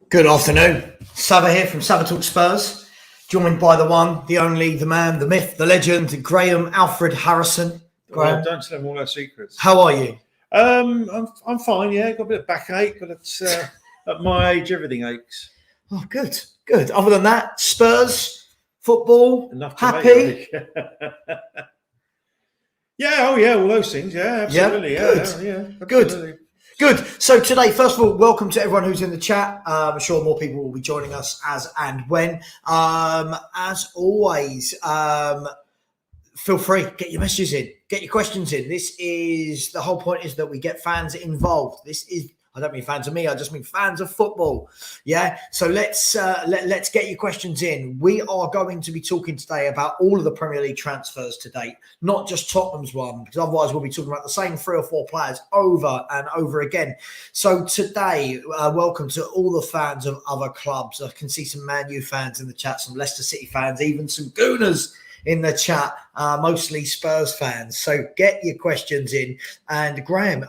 Good afternoon. Savva here from Savva Talks Spurs, joined by the one, the only, the man, the myth, the legend, Graham Alfred Harrison. Graham, Don't tell them all our secrets. how are you? I'm fine. Yeah, got a bit of backache, but it's at my age, everything aches. Oh, good. Other than that, Spurs, football, Enough to happy. make it. Yeah. Oh, yeah. All those things. Yeah, absolutely. Yeah, Absolutely. Good. So today, first of all, welcome to everyone who's in the chat. I'm sure more people will be joining us as and when. As always, feel free, get your messages in, get your questions in. The whole point is that we get fans involved. I don't mean fans of me, I just mean fans of football. Yeah. So let's get your questions in. We are going to be talking today about all of the Premier League transfers to date, not just Tottenham's one, because otherwise we'll be talking about the same 3 or 4 players over and over again. So today, welcome to all the fans of other clubs. I can see some Man U fans in the chat, some Leicester City fans, even some Gooners in the chat, mostly Spurs fans. So get your questions in. And Graham,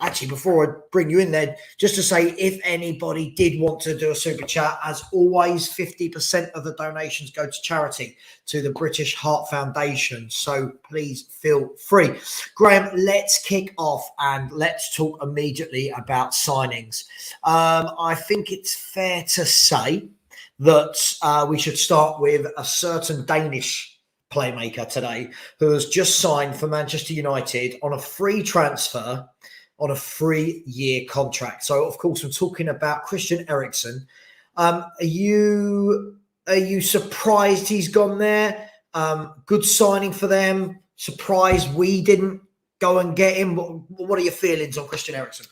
Actually, before I bring you in there, just to say, if anybody did want to do a super chat, as always, 50% of the donations go to charity, to the British Heart Foundation. So please feel free. Graham, let's kick off and let's talk immediately about signings. I think it's fair to say that we should start with a certain Danish playmaker today who has just signed for Manchester United on a free transfer on a 3-year contract. So, of course, I'm talking about Christian Eriksen. Are you surprised he's gone there? Good signing for them. Surprised we didn't go and get him. What are your feelings on Christian Eriksen?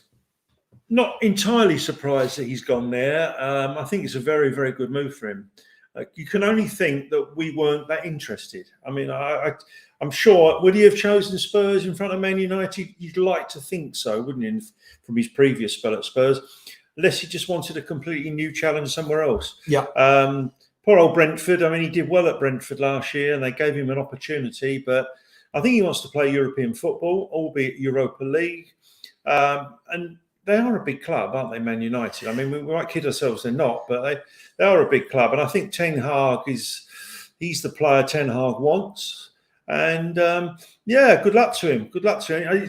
Not entirely surprised that he's gone there. I think it's a very, very good move for him. You can only think that we weren't that interested. I mean, I'm sure, would he have chosen Spurs in front of Man United? You'd like to think so, wouldn't you, from his previous spell at Spurs? Unless he just wanted a completely new challenge somewhere else. Yeah. Poor old Brentford. I mean, he did well at Brentford last year and they gave him an opportunity, but I think he wants to play European football, albeit Europa League. And they are a big club, aren't they, Man United? I mean, we might kid ourselves they're not, but they are a big club. And I think Ten Hag he's the player Ten Hag wants. And good luck to him. Good luck to him.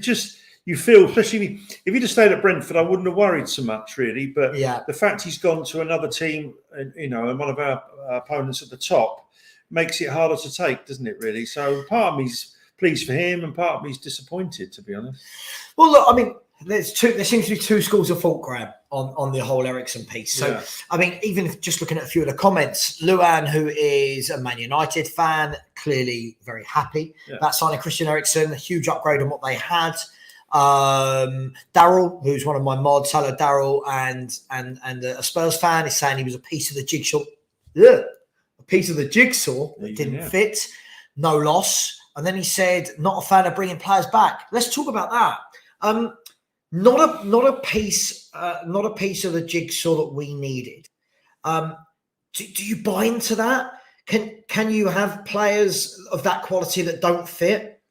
You feel, especially if he'd have stayed at Brentford, I wouldn't have worried so much, really. But the fact he's gone to another team, and one of our opponents at the top, makes it harder to take, doesn't it, really? So part of me's pleased for him and part of me's disappointed, to be honest. Well, look, I mean, there seems to be 2 schools of thought, Graham, on the whole Eriksen piece. So, I mean, even if just looking at a few of the comments, Luan, who is a Man United fan, clearly very happy about signing Christian Eriksen, a huge upgrade on what they had. Daryl, who's one of my mods, hello Daryl, and a Spurs fan, is saying he was a piece of the jigsaw. A piece of the jigsaw that didn't fit, no loss. And then he said, not a fan of bringing players back. Let's talk about that. Not a piece of the jigsaw that we needed. Do you buy into that? Can you have players of that quality that don't fit?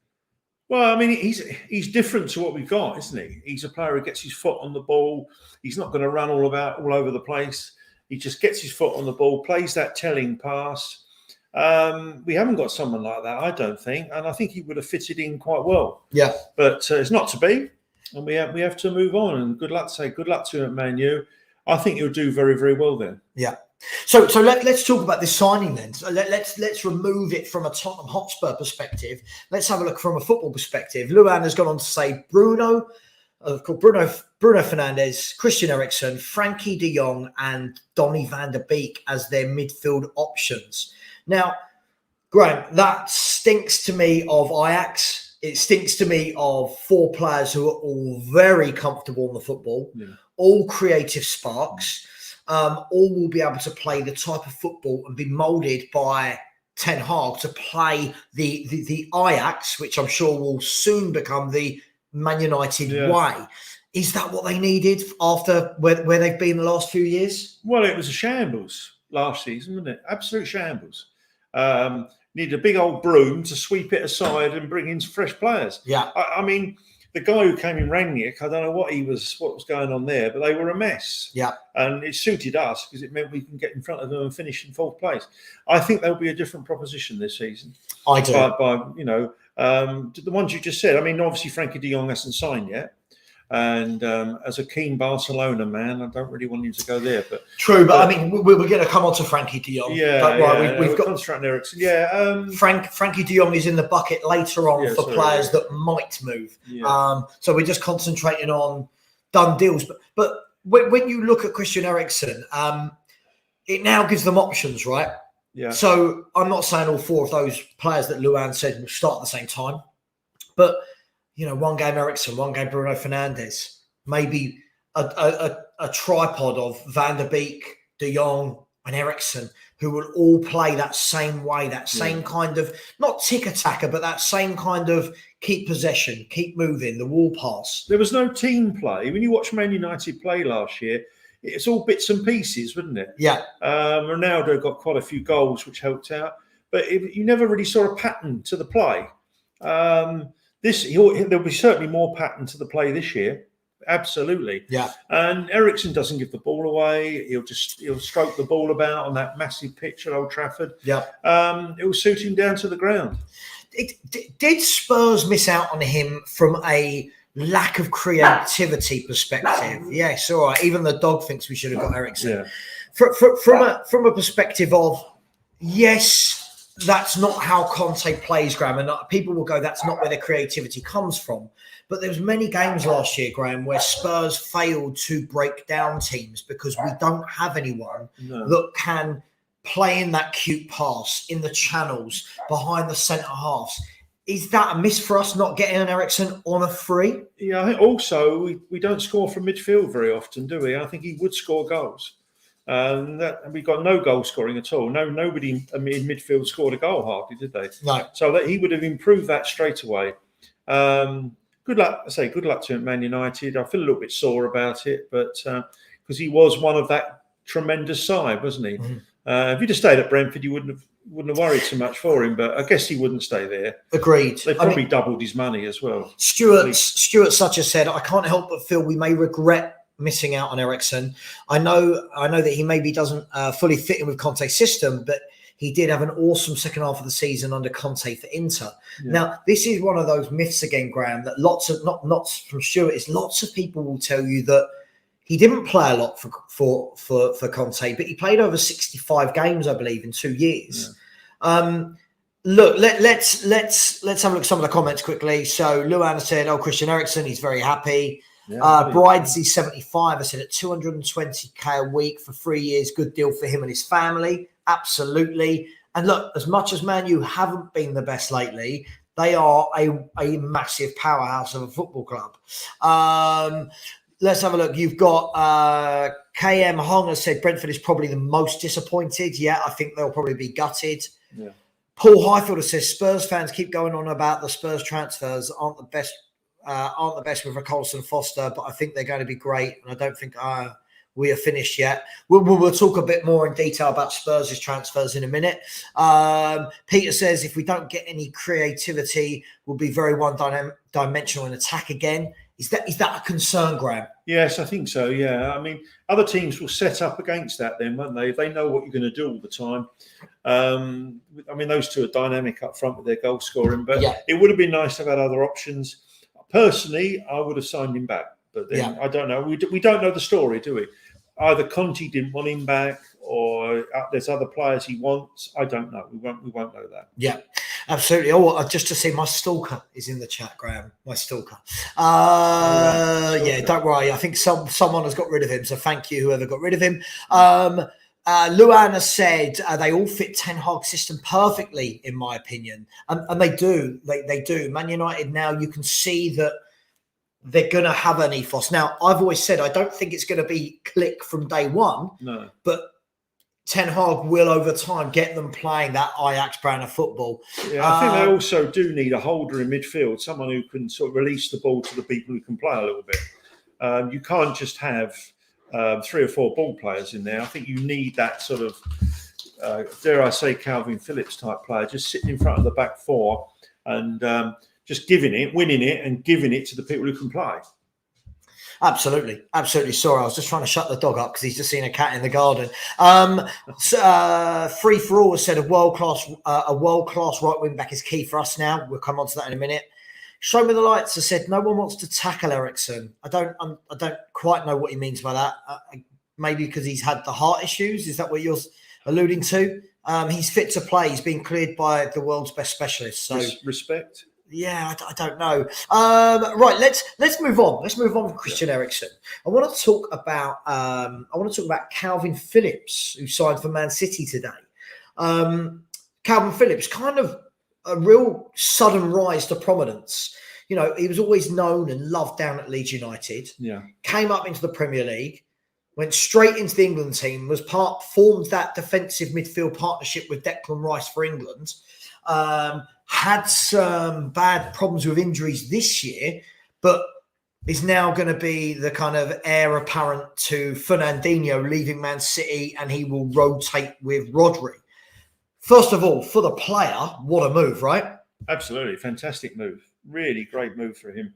Well, I mean, he's different to what we've got, isn't he? He's a player who gets his foot on the ball. He's not going to run all over the place. He just gets his foot on the ball, plays that telling pass. We haven't got someone like that, I don't think, and I think he would have fitted in quite well. Yeah, but it's not to be. And we have to move on. And good luck to him at Man U. I think he'll do very, very well there. Yeah. So let's talk about this signing then. So let's remove it from a Tottenham Hotspur perspective. Let's have a look from a football perspective. Luan has gone on to say Bruno Fernandes, Christian Eriksen, Frankie de Jong, and Donny van der Beek as their midfield options. Now, Graham, that stinks to me of Ajax. It stinks to me of 4 players who are all very comfortable in the football, all creative sparks, all will be able to play the type of football and be moulded by Ten Hag to play the Ajax, which I'm sure will soon become the Man United way. Is that what they needed after where they've been the last few years? Well, it was a shambles last season, wasn't it? Absolute shambles. Needed a big old broom to sweep it aside and bring in fresh players. Yeah. I mean, the guy who came in, Rangnick, I don't know what was going on there, but they were a mess. Yeah. And it suited us because it meant we can get in front of them and finish in fourth place. I think there'll be a different proposition this season. I do. The ones you just said. I mean, obviously Frankie de Jong hasn't signed yet. And as a keen Barcelona man, I don't really want him to go there. But true, but I mean, we're going to come on to Frankie de Jong. We've got concentrating Eriksen. Yeah, Frankie de Jong is in the bucket later on for players that might move. Yeah. So we're just concentrating on done deals. But when you look at Christian Eriksen, it now gives them options, right? Yeah. So I'm not saying all four of those players that Luan said will start at the same time, but one game Eriksen, one game Bruno Fernandes, maybe a tripod of Van der Beek, De Jong and Eriksen, who will all play that same way, that same kind of, not tick-attacker, but that same kind of keep possession, keep moving, the wall pass. There was no team play. When you watch Man United play last year, it's all bits and pieces, wasn't it? Yeah. Ronaldo got quite a few goals, which helped out. But you never really saw a pattern to the play. There'll be certainly more pattern to the play this year, absolutely. Yeah. And Eriksen doesn't give the ball away. He'll stroke the ball about on that massive pitch at Old Trafford. Yeah. It will suit him down to the ground. Did Spurs miss out on him from a lack of creativity perspective? Yes, all right. Even the dog thinks we should have got Eriksen. Yeah. From a perspective of yes. That's not how Conte plays, Graham. And people will go, that's not where the creativity comes from. But there was many games last year, Graham, where Spurs failed to break down teams because we don't have anyone that can play in that cute pass, in the channels, behind the centre halves. Is that a miss for us not getting an Eriksen on a free? Yeah, I think also we don't score from midfield very often, do we? I think he would score goals. We've got no goal scoring at all. Nobody in midfield scored a goal hardly, did they? No. So that he would have improved that straight away. Good luck. I say good luck to Man United. I feel a little bit sore about it, but because he was one of that tremendous side, wasn't he? Mm-hmm. If he'd have stayed at Brentford, you wouldn't have worried so much for him. But I guess he wouldn't stay there. Agreed. They probably doubled his money as well. Stuart Sucher said, "I can't help but feel we may regret missing out on Eriksen. I know that he maybe doesn't fully fit in with Conte's system, but he did have an awesome second half of the season under Conte for Inter." Yeah. Now, this is one of those myths again, Graham, that not from Stuart, is lots of people will tell you that he didn't play a lot for Conte, but he played over 65 games, I believe, in 2 years. Yeah. Look, let's have a look at some of the comments quickly. So Luan said, Christian Eriksen, he's very happy. Yeah, Bridesy 75, I said at 220k a week for 3 years, good deal for him and his family. Absolutely. And look, as much as Man U haven't been the best lately, they are a massive powerhouse of a football club. Let's have a look. You've got KM Hong has said Brentford is probably the most disappointed. Yeah, I think they'll probably be gutted. Yeah. Paul Highfielder says Spurs fans keep going on about the Spurs transfers aren't the best with Richarlison Foster, but I think they're going to be great. And I don't think we are finished yet. We'll talk a bit more in detail about Spurs' transfers in a minute. Peter says if we don't get any creativity, we'll be very one-dimensional in attack again. Is that a concern, Graham? Yes, I think so, yeah. I mean, other teams will set up against that then, won't they? If they know what you're going to do all the time. I mean, those two are dynamic up front with their goal scoring, but it would have been nice to have had other options. Personally, I would have signed him back, but then I don't know. We don't know the story, do we? Either Conte didn't want him back, or there's other players he wants. I don't know. We won't know that. Yeah, absolutely. Oh, just to see, my stalker is in the chat, Graham. My stalker. Yeah, don't worry. I think someone has got rid of him. So thank you, whoever got rid of him. Luan has said they all fit Ten Hag's system perfectly, in my opinion, and they do. They do. Man United now, you can see that they're going to have an ethos. Now, I've always said I don't think it's going to be click from day one. No, but Ten Hag will, over time, get them playing that Ajax brand of football. Yeah, I think they also do need a holder in midfield, someone who can sort of release the ball to the people who can play a little bit. You can't just have 3 or 4 ball players in there. I think you need that sort of, dare I say, Kalvin Phillips type player, just sitting in front of the back four and just giving it, winning it, and giving it to the people who can play. Absolutely. Sorry, I was just trying to shut the dog up because he's just seen a cat in the garden. Free for all has said a world class right wing back is key for us now. We'll come on to that in a minute. Show me the lights has said no one wants to tackle Eriksen. I don't quite know what he means by that. Maybe because he's had the heart issues. Is that what you're alluding to? He's fit to play. He's been cleared by the world's best specialist. So respect. Yeah, I don't know. Right, let's move on. Let's move on from Christian Eriksen. I want to talk about Kalvin Phillips, who signed for Man City today. Kalvin Phillips, kind of a real sudden rise to prominence. You know, he was always known and loved down at Leeds United. Yeah, came up into the Premier League, went straight into the England team. Formed that defensive midfield partnership with Declan Rice for England. Had some bad problems with injuries this year, but is now going to be the kind of heir apparent to Fernandinho leaving Man City, and he will rotate with Rodri. First of all, for the player, what a move, right? Absolutely. Fantastic move. Really great move for him.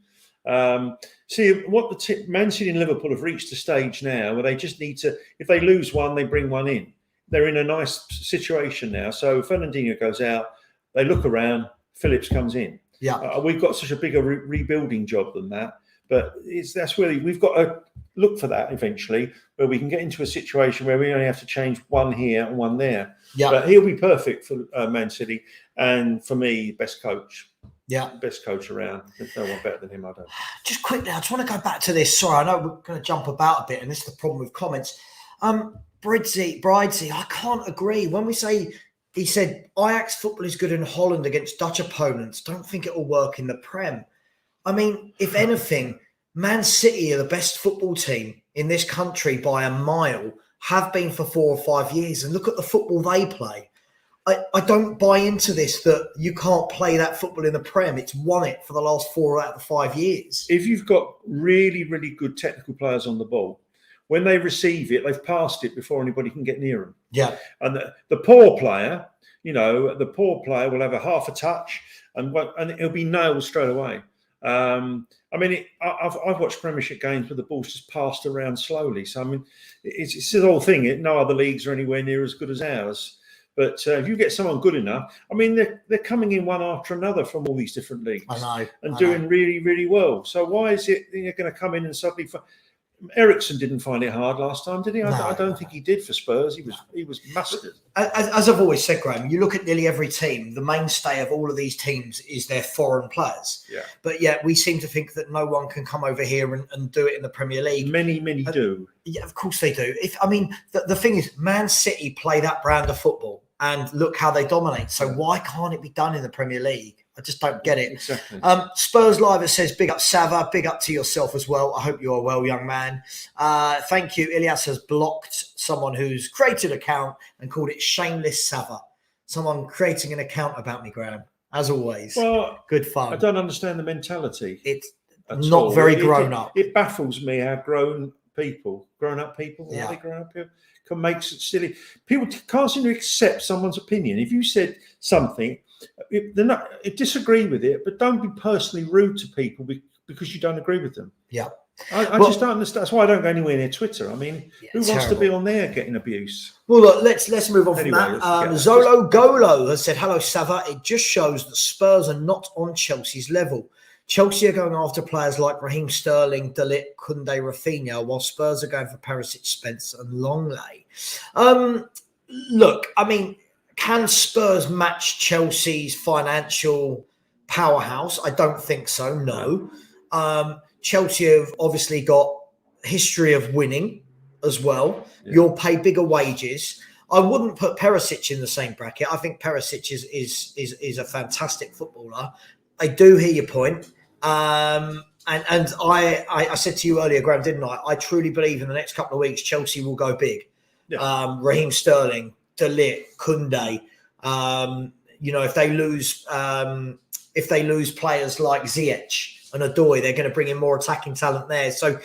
See, what Man City and Liverpool have reached a stage now where they just need to, if they lose one, they bring one in. They're in a nice situation now. So Fernandinho goes out. They look around, Phillips comes in. Yeah, we've got such a bigger rebuilding job than that. But that's really, we've got to look for that eventually, where we can get into a situation where we only have to change one here and one there. Yeah. But he'll be perfect for Man City. And for me, best coach. Yeah. Best coach around. There's no one better than him, I don't. Just quickly, I just want to go back to this. Sorry, I know we're going to jump about a bit, and this is the problem with comments. Bridesy, I can't agree. When we say, he said, Ajax football is good in Holland against Dutch opponents. Don't think it will work in the Prem. I mean, if anything, Man City are the best football team in this country by a mile, have been for 4 or 5 years. And look at the football they play. I don't buy into this, that you can't play that football in the Prem. It's won it for the last 4 out of 5 years. If you've got really, really good technical players on the ball, when they receive it, they've passed it before anybody can get near them. Yeah. And the poor player, will have a half a touch and it'll be nailed straight away. I've watched Premiership games where the ball's just passed around slowly. So, I mean, it's the whole thing. No other leagues are anywhere near as good as ours. But if you get someone good enough, I mean, they're coming in one after another from all these different leagues. Doing really, really well. So why is it they're going to come in and suddenly... Eriksen didn't find it hard last time, did he? I don't think he did for Spurs. He was mustard. As I've always said, Graham, you look at nearly every team, the mainstay of all of these teams is their foreign players. Yeah. But yet we seem to think that no one can come over here and do it in the Premier League. Many do. Yeah, of course they do. The thing is, Man City play that brand of football and look how they dominate. So why can't it be done in the Premier League? I just don't get it. Exactly. Spurs Live, it says, big up Savva, big up to yourself as well. I hope you are well, young man. Thank you. Ilias has blocked someone who's created an account and called it Shameless Savva. Someone creating an account about me, Graham. As always, good fun. I don't understand the mentality. It's not very grown up. It baffles me how grown up people, can make such silly... People can't seem to accept someone's opinion. If you said something... disagree with it, but don't be personally rude to people because you don't agree with them. Yeah. I just don't understand. That's why I don't go anywhere near Twitter. I mean, who wants to be on there getting abuse? Well, look, let's move on from that. Zolo Golo has said, hello, Savva. It just shows that Spurs are not on Chelsea's level. Chelsea are going after players like Raheem Sterling, De Ligt, Koundé, Rafinha, while Spurs are going for Perisic, Spencer and Longley. Look, I mean, can Spurs match Chelsea's financial powerhouse? I don't think so, no. Chelsea have obviously got a history of winning as well. Yeah. You'll pay bigger wages. I wouldn't put Perisic in the same bracket. I think Perisic is a fantastic footballer. I do hear your point. And I said to you earlier, Graham, didn't I? I truly believe in the next couple of weeks, Chelsea will go big. Yeah. Raheem Sterling, De Ligt, Koundé. If they lose players like Ziyech and Odoi, they're going to bring in more attacking talent there. So,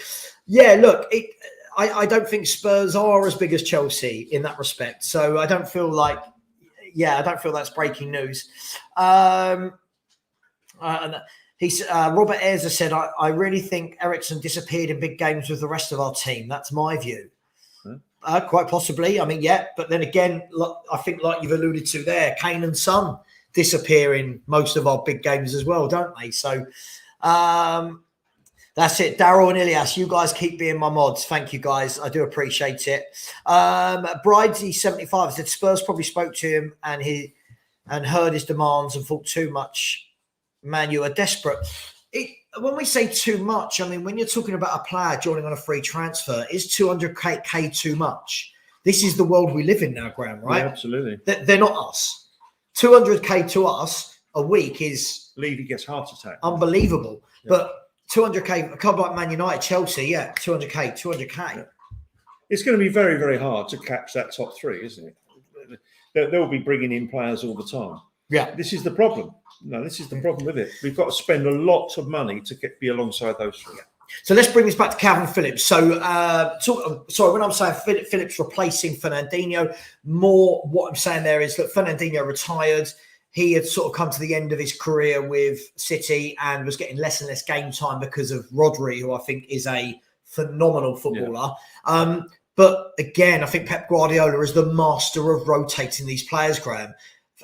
yeah, look, I don't think Spurs are as big as Chelsea in that respect. So I don't feel that's breaking news. And he's Robert Ayres has said, I really think Eriksen disappeared in big games with the rest of our team. That's my view. Quite possibly. I mean, yeah, but then again, I think like you've alluded to there, Kane and Son disappear in most of our big games as well, don't they? So that's it. Daryl and Ilias, you guys keep being my mods. Thank you, guys. I do appreciate it. Bridesy75 said Spurs probably spoke to him and heard his demands and thought too much. Man, you are desperate. When we say too much, I mean, when you're talking about a player joining on a free transfer, is 200k too much? This is the world we live in now, Graham, right? Yeah, absolutely. They're not us. 200k to us a week is... Levy gets heart attack. Unbelievable. Yeah. But 200k, a club like Man United, Chelsea, yeah, 200k. Yeah. It's going to be very, very hard to catch that top three, isn't it? They'll be bringing in players all the time. Yeah. This is the problem. No, this is the problem with it. We've got to spend a lot of money to be alongside those three. Yeah. So let's bring this back to Kalvin Phillips. So, sorry, when I'm saying Phillips replacing Fernandinho, more what I'm saying there is that Fernandinho retired. He had sort of come to the end of his career with City and was getting less and less game time because of Rodri, who I think is a phenomenal footballer. Yeah. But again, I think Pep Guardiola is the master of rotating these players, Graham.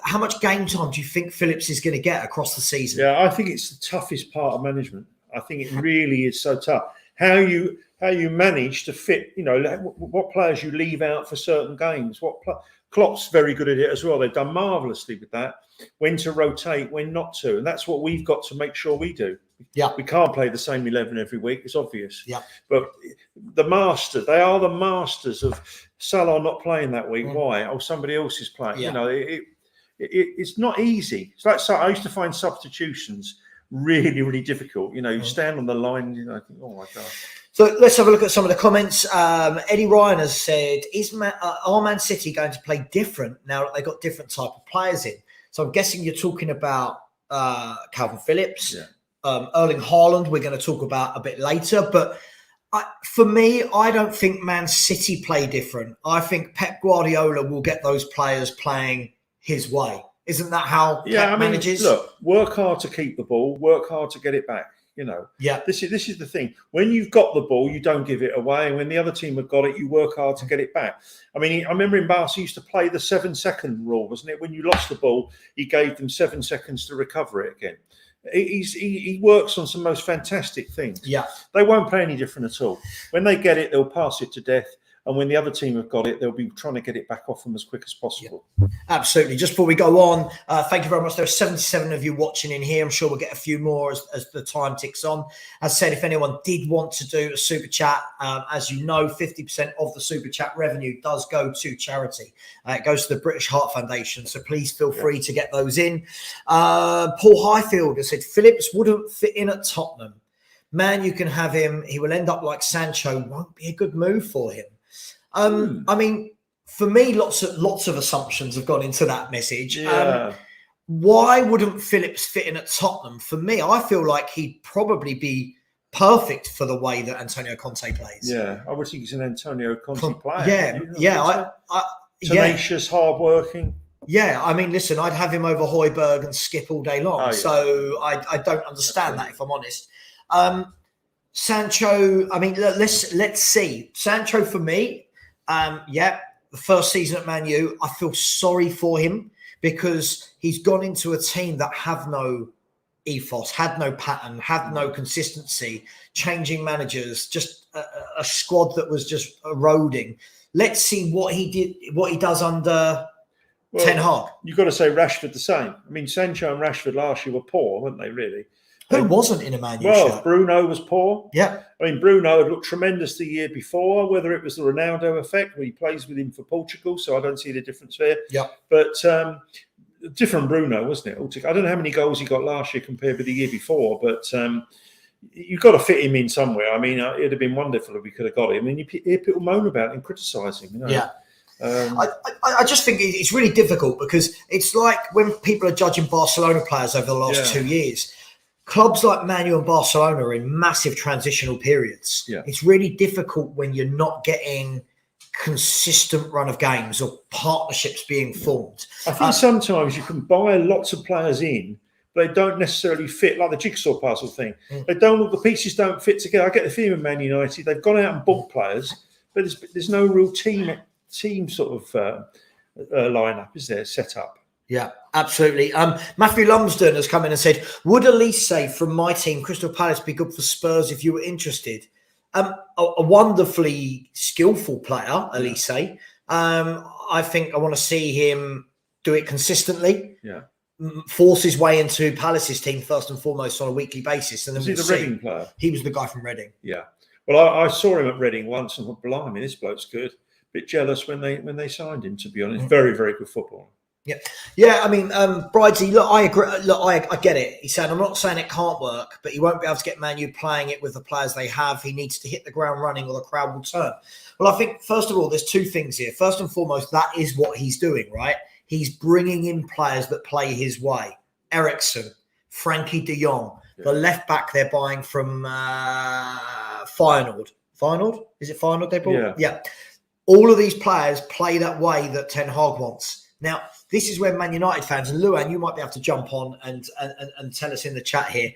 How much game time do you think Phillips is going to get across the season? Yeah, I think it's the toughest part of management. I think it really is so tough. How you manage to fit, what players you leave out for certain games. Klopp's very good at it as well. They've done marvellously with that. When to rotate, when not to. And that's what we've got to make sure we do. Yeah. We can't play the same 11 every week. It's obvious. Yeah. But they are the masters of Salah not playing that week. Why? Oh, somebody else is playing. Yeah. It's not easy. It's like, I used to find substitutions really, really difficult. You stand on the line, think, oh my God. So let's have a look at some of the comments. Eddie Ryan has said, are Man City going to play different now that they've got different type of players in? So I'm guessing you're talking about Kalvin Phillips, Erling Haaland, we're going to talk about a bit later. But for me, I don't think Man City play different. I think Pep Guardiola will get those players playing his way. Isn't that how Pep manages? Look, work hard to keep the ball, work hard to get it back. Yeah. This is the thing. When you've got the ball, you don't give it away. And when the other team have got it, you work hard to get it back. I mean, I remember in Barca, he used to play the 7-second rule, wasn't it? When you lost the ball, he gave them 7 seconds to recover it again. He works on some most fantastic things. Yeah. They won't play any different at all. When they get it, they'll pass it to death. And when the other team have got it, they'll be trying to get it back off them as quick as possible. Yeah, absolutely. Just before we go on, thank you very much. There are 77 of you watching in here. I'm sure we'll get a few more as the time ticks on. As I said, if anyone did want to do a super chat, as you know, 50% of the super chat revenue does go to charity. It goes to the British Heart Foundation. So please feel free to get those in. Paul Highfield has said, Phillips wouldn't fit in at Tottenham. Man, you can have him. He will end up like Sancho. Won't be a good move for him. I mean, for me, lots of assumptions have gone into that message. Yeah. Why wouldn't Phillips fit in at Tottenham? For me, I feel like he'd probably be perfect for the way that Antonio Conte plays. Yeah, I would think he's an Antonio Conte player. Tenacious, hardworking. Yeah, I mean, listen, I'd have him over Højbjerg and Skip all day long. Oh, yeah. So I don't understand that, if I'm honest. Sancho, I mean, let's see. Sancho, for me, the first season at Man U, I feel sorry for him because he's gone into a team that have no ethos, had no pattern, had no consistency, changing managers, just a squad that was just eroding. Let's see what he does under Ten Hag. You've got to say Rashford the same. I mean, Sancho and Rashford last year were poor, weren't they, really? Who wasn't in a Man U shirt? shirt? Bruno was poor. Yeah. I mean, Bruno had looked tremendous the year before, whether it was the Ronaldo effect, where he plays with him for Portugal, so I don't see the difference there. Yeah. But different Bruno, wasn't it? I don't know how many goals he got last year compared with the year before, but you've got to fit him in somewhere. I mean, it'd have been wonderful if we could have got him. I mean, you hear people moan about him, criticise him. Yeah. I just think it's really difficult because it's like when people are judging Barcelona players over the last 2 years. Clubs like Man U and Barcelona are in massive transitional periods. Yeah. It's really difficult when you're not getting consistent run of games or partnerships being formed. I think sometimes you can buy lots of players in, They don't necessarily fit, like the jigsaw puzzle thing. They don't. All the pieces don't fit together. I get the feeling with Man United, they've gone out and bought players, but there's no real team sort of lineup, is there? Set up. Yeah, absolutely. Matthew Lumsden has come in and said, would Elise from my team, Crystal Palace, be good for Spurs if you were interested? A wonderfully skillful player, Elise. I think I want to see him do it consistently. Yeah. Force his way into Palace's team first and foremost on a weekly basis. And then was he the Reading player? He was the guy from Reading. Yeah. Well, I saw him at Reading once and thought, blimey, this bloke's good. Bit jealous when they signed him, to be honest. Very, very good footballer. Yeah. I mean, Bridesy, look, I agree. Look, I get it. He said, I'm not saying it can't work, but he won't be able to get Man U playing it with the players they have. He needs to hit the ground running or the crowd will turn. Well, I think, first of all, there's two things here. First and foremost, that is what he's doing, right? He's bringing in players that play his way. Eriksen, Frankie de Jong, the left back they're buying from Feyenoord. Feyenoord? Is it Feyenoord they bought? Yeah. All of these players play that way that Ten Hag wants. Now, this is where Man United fans, and Luan, you might be able to jump on and tell us in the chat here.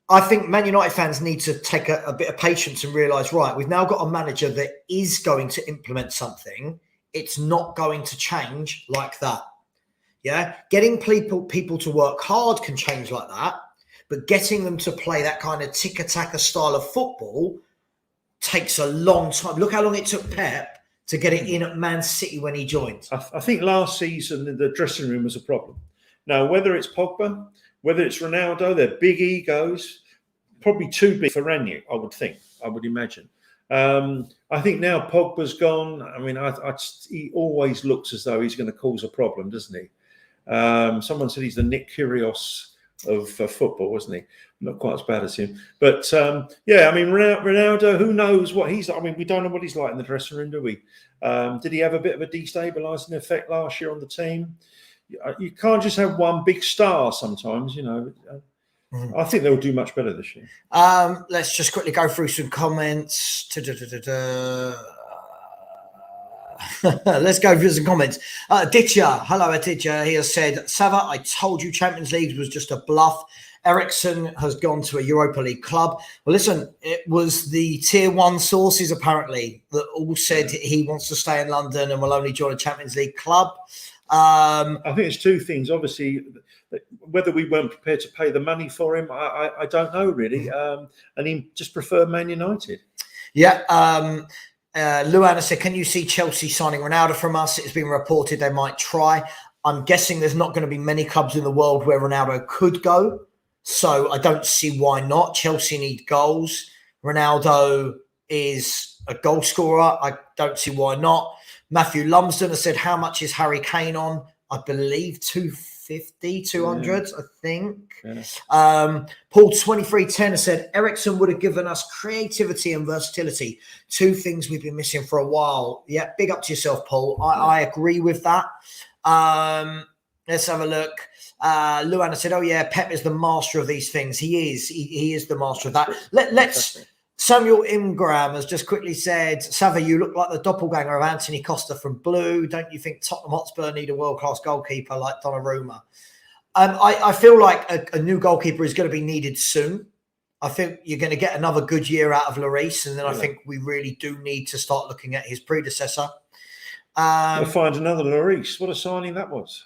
I think Man United fans need to take a bit of patience and realise, right, we've now got a manager that is going to implement something. It's not going to change like that. Yeah, getting people to work hard can change like that, but getting them to play that kind of tiki-taka style of football takes a long time. Look how long it took Pep to get it in at Man City when he joined. I think last season the dressing room was a problem. Now, whether it's Pogba, whether it's Ronaldo, they're big egos, probably too big for Ranieri, I would imagine. I think now Pogba's gone. I mean, he always looks as though he's going to cause a problem, doesn't he? Someone said he's the Nick Kyrgios of football, wasn't he? Not quite as bad as him. But, I mean, Ronaldo, who knows what he's like? I mean, we don't know what he's like in the dressing room, do we? Did he have a bit of a destabilising effect last year on the team? You can't just have one big star sometimes, you know. I think they'll do much better this year. Let's just quickly go through some comments. Let's go through some comments. Ditcher, hello Ditcher. He has said, Savva, I told you Champions League was just a bluff. Eriksen has gone to a Europa League club. Well, listen, it was the tier one sources apparently that all said he wants to stay in London and will only join a Champions League club. I think it's two things. Obviously, whether we weren't prepared to pay the money for him, I don't know really. And he just preferred Man United. Yeah. Luana said, can you see Chelsea signing Ronaldo from us? It's been reported they might try. I'm guessing there's not going to be many clubs in the world where Ronaldo could go. So I don't see why not. Chelsea need goals. Ronaldo is a goal scorer. I don't see why not. Matthew Lumsden has said, how much is Harry Kane on? I believe 250, 200, I think. Yeah. Paul 2310 has said, Eriksen would have given us creativity and versatility. Two things we've been missing for a while. Yeah, big up to yourself, Paul. I agree with that. Let's have a look. Luana said, oh, yeah, Pep is the master of these things. He is. He is the master of that. Let's... Samuel Ingram has just quickly said, Savva, you look like the doppelganger of Anthony Costa from Blue. Don't you think Tottenham Hotspur need a world-class goalkeeper like Donnarumma? I feel like a new goalkeeper is going to be needed soon. I think you're going to get another good year out of Lloris, and then I think we really do need to start looking at his predecessor. We'll find another Lloris. What a signing that was.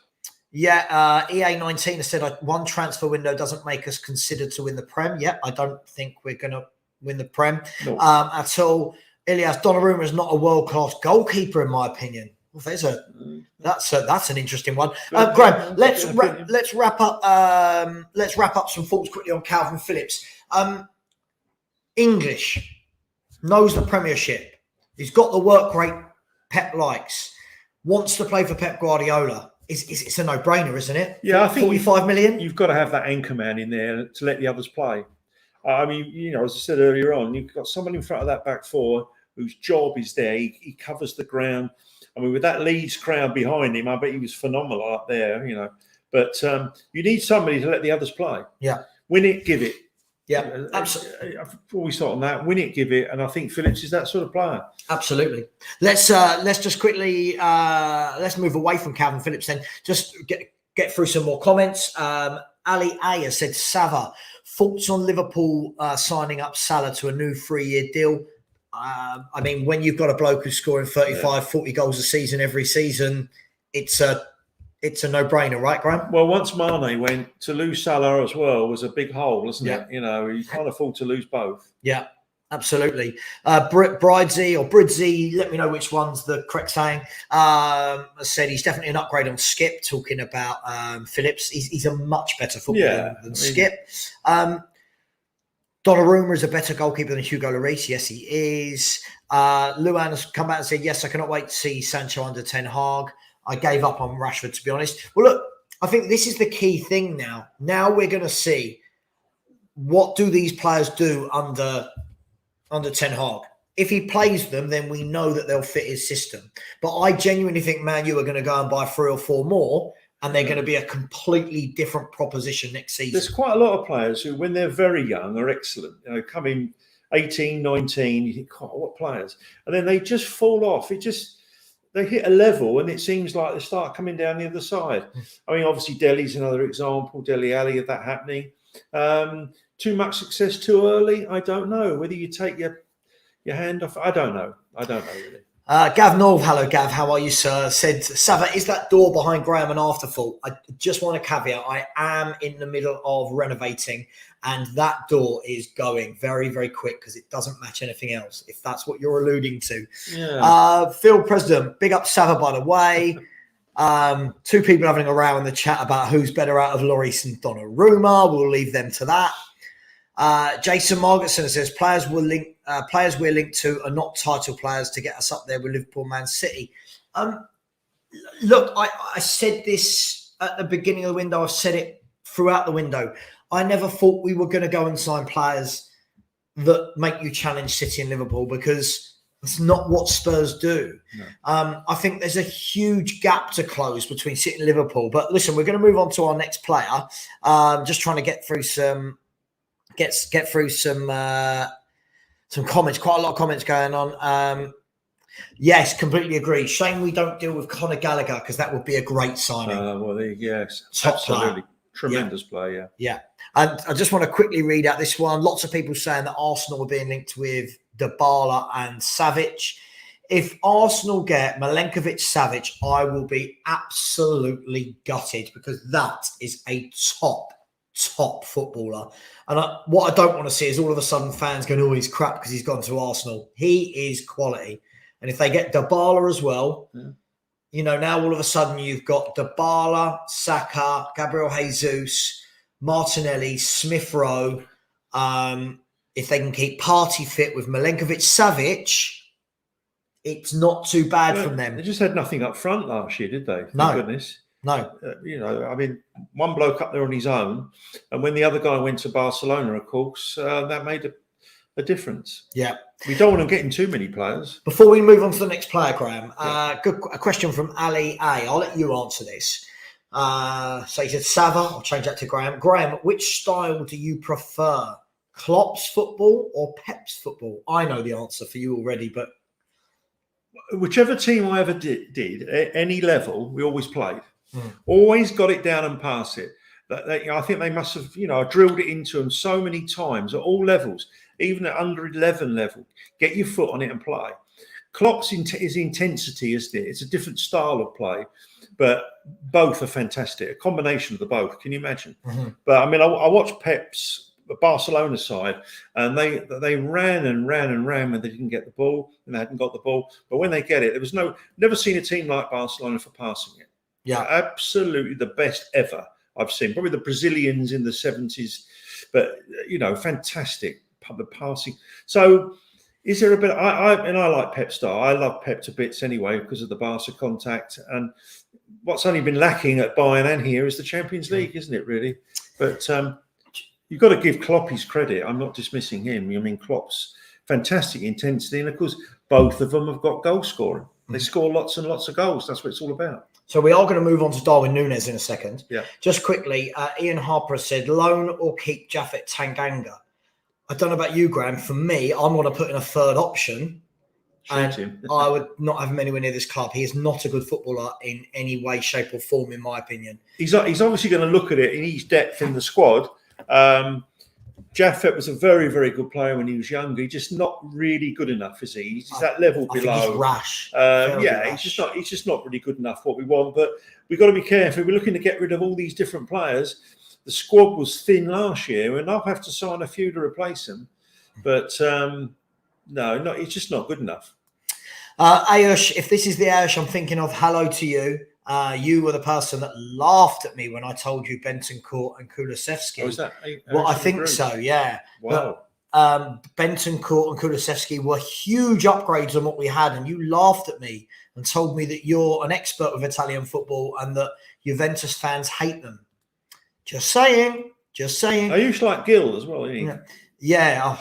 Yeah, EA19 has said one transfer window doesn't make us consider to win the Prem. Yeah, I don't think we're going to win the Prem at all. Ilias Donnarumma is not a world-class goalkeeper, in my opinion. Well, that's an interesting one. Graham, let's wrap up some thoughts quickly on Kalvin Phillips. English, knows the Premiership. He's got the work rate Pep likes. Wants to play for Pep Guardiola. It's a no-brainer, isn't it? Yeah, I think 45 million. You've got to have that anchor man in there to let the others play. I mean, you know, as I said earlier on, you've got someone in front of that back four whose job is there. He covers the ground. I mean, with that Leeds crowd behind him, I bet he was phenomenal up there, you know. But you need somebody to let the others play. Yeah. Win it, give it. Yeah, absolutely. Before we start on that, win it, give it. And I think Phillips is that sort of player. Absolutely. Let's just quickly, let's move away from Kalvin Phillips then. Just get through some more comments. Ali A has said, Savva, thoughts on Liverpool signing up Salah to a new 3-year deal? I mean, when you've got a bloke who's scoring 35, 40 goals a season every season, it's a no-brainer, right, Graham? Well, once Mane went, to lose Salah as well was a big hole, wasn't it? You know, you can't afford to lose both. Yeah, absolutely. Bridzy, let me know which one's the correct saying. Said he's definitely an upgrade on Skip, talking about Phillips. He's a much better footballer than Skip. Donnarumma is a better goalkeeper than Hugo Lloris. Yes, he is. Luan has come out and said, yes, I cannot wait to see Sancho under Ten Hag. I gave up on Rashford, to be honest. Well, look, I think this is the key thing now. Now we're going to see what do these players do under Ten Hag. If he plays them, then we know that they'll fit his system. But I genuinely think Man U are going to go and buy 3 or 4 more, and they're going to be a completely different proposition next season. There's quite a lot of players who, when they're very young, are excellent. You know, come in 18, 19, you think, oh, what players? And then they just fall off. They hit a level, and it seems like they start coming down the other side. I mean, obviously, Dele's another example. Dele Alli of that happening. Too much success too early? I don't know. Whether you take your hand off, I don't know. Really. Gav Norv, hello Gav, how are you, sir? Said, Savva, is that door behind Graham an afterthought? I just want to caveat, I am in the middle of renovating, and that door is going very, very quick because it doesn't match anything else, if that's what you're alluding to. Yeah. Phil President, big up Savva, by the way. 2 people having a row in the chat about who's better out of Lloris and Donnarumma. We'll leave them to that. Jason Margetson says players we're linked to are not title players to get us up there with Liverpool, Man City. Look, I said this at the beginning of the window. I've said it throughout the window. I never thought we were going to go and sign players that make you challenge City and Liverpool, because it's not what Spurs do. No. I think there's a huge gap to close between City and Liverpool. But listen, we're going to move on to our next player. Just trying to get through some comments. Quite a lot of comments going on. Yes, completely agree. Shame we don't deal with Conor Gallagher, because that would be a great signing. Yes, top absolutely. Player. Tremendous player. Yeah. And I just want to quickly read out this one. Lots of people saying that Arsenal were being linked with Dybala and Savic. If Arsenal get Milenkovic-Savic, I will be absolutely gutted, because that is a top footballer. And what I don't want to see is all of a sudden fans going, oh, he's crap because he's gone to Arsenal. He is quality. And if they get Dybala as well, you know, now all of a sudden you've got Dybala, Saka, Gabriel Jesus, Martinelli, Smith Rowe. If they can keep Partey fit with Milenkovic-Savic, it's not too bad from them. They just had nothing up front last year, did they? Thank goodness. No. You know, I mean, one bloke up there on his own, and when the other guy went to Barcelona, of course, that made a difference. Yeah. We don't want to get in too many players. Before we move on to the next player, Graham, a question from Ali A. I'll let you answer this. So he said, Savva, I'll change that to Graham. Graham, which style do you prefer? Klopp's football or Pep's football? I know the answer for you already, but... Whichever team I ever did at any level, we always played. Always got it down and pass it. I think they must have, drilled it into them so many times at all levels, even at under 11 level. Get your foot on it and play. Klopp's is intensity, isn't it? It's a different style of play, but both are fantastic. A combination of the both. Can you imagine? But I mean, I watched Pep's Barcelona side, and they ran and ran and ran when they didn't get the ball, and they hadn't got the ball. But when they get it, there was never seen a team like Barcelona for passing it. Yeah, absolutely the best ever I've seen. Probably the Brazilians in the 70s, but fantastic public passing. So is there a bit? I like Pep's style. I love Pep to bits anyway because of the Barca contact. And what's only been lacking at Bayern and here is the Champions League, isn't it? Really, but you've got to give Klopp his credit. I'm not dismissing him. I mean, Klopp's fantastic intensity, and of course, both of them have got goal scoring. They score lots and lots of goals. That's what it's all about. So we are going to move on to Darwin Nunez in a second. Yeah. Just quickly, Ian Harper said, loan or keep Japhet Tanganga. I don't know about you, Graham. For me, I'm going to put in a third option. And him. I would not have him anywhere near this club. He is not a good footballer in any way, shape, or form, in my opinion. He's obviously going to look at it in his depth in the squad. Jaffet was a very, very good player when he was younger. He's just not really good enough, is he? He's that level below. I think he's rash. Rash. He's just not really good enough what we want. But we've got to be careful. We're looking to get rid of all these different players. The squad was thin last year, and I'll have to sign a few to replace them. But it's just not good enough. Ayush, if this is the Ayush I'm thinking of, hello to you. You were the person that laughed at me when I told you Bentancur and Kulusevski. Oh, is that well, I think so, yeah. Wow. Bentancur and Kulusevski were huge upgrades on what we had, and you laughed at me and told me that you're an expert with Italian football and that Juventus fans hate them. Just saying. I used to like Gil as well, isn't he? Yeah.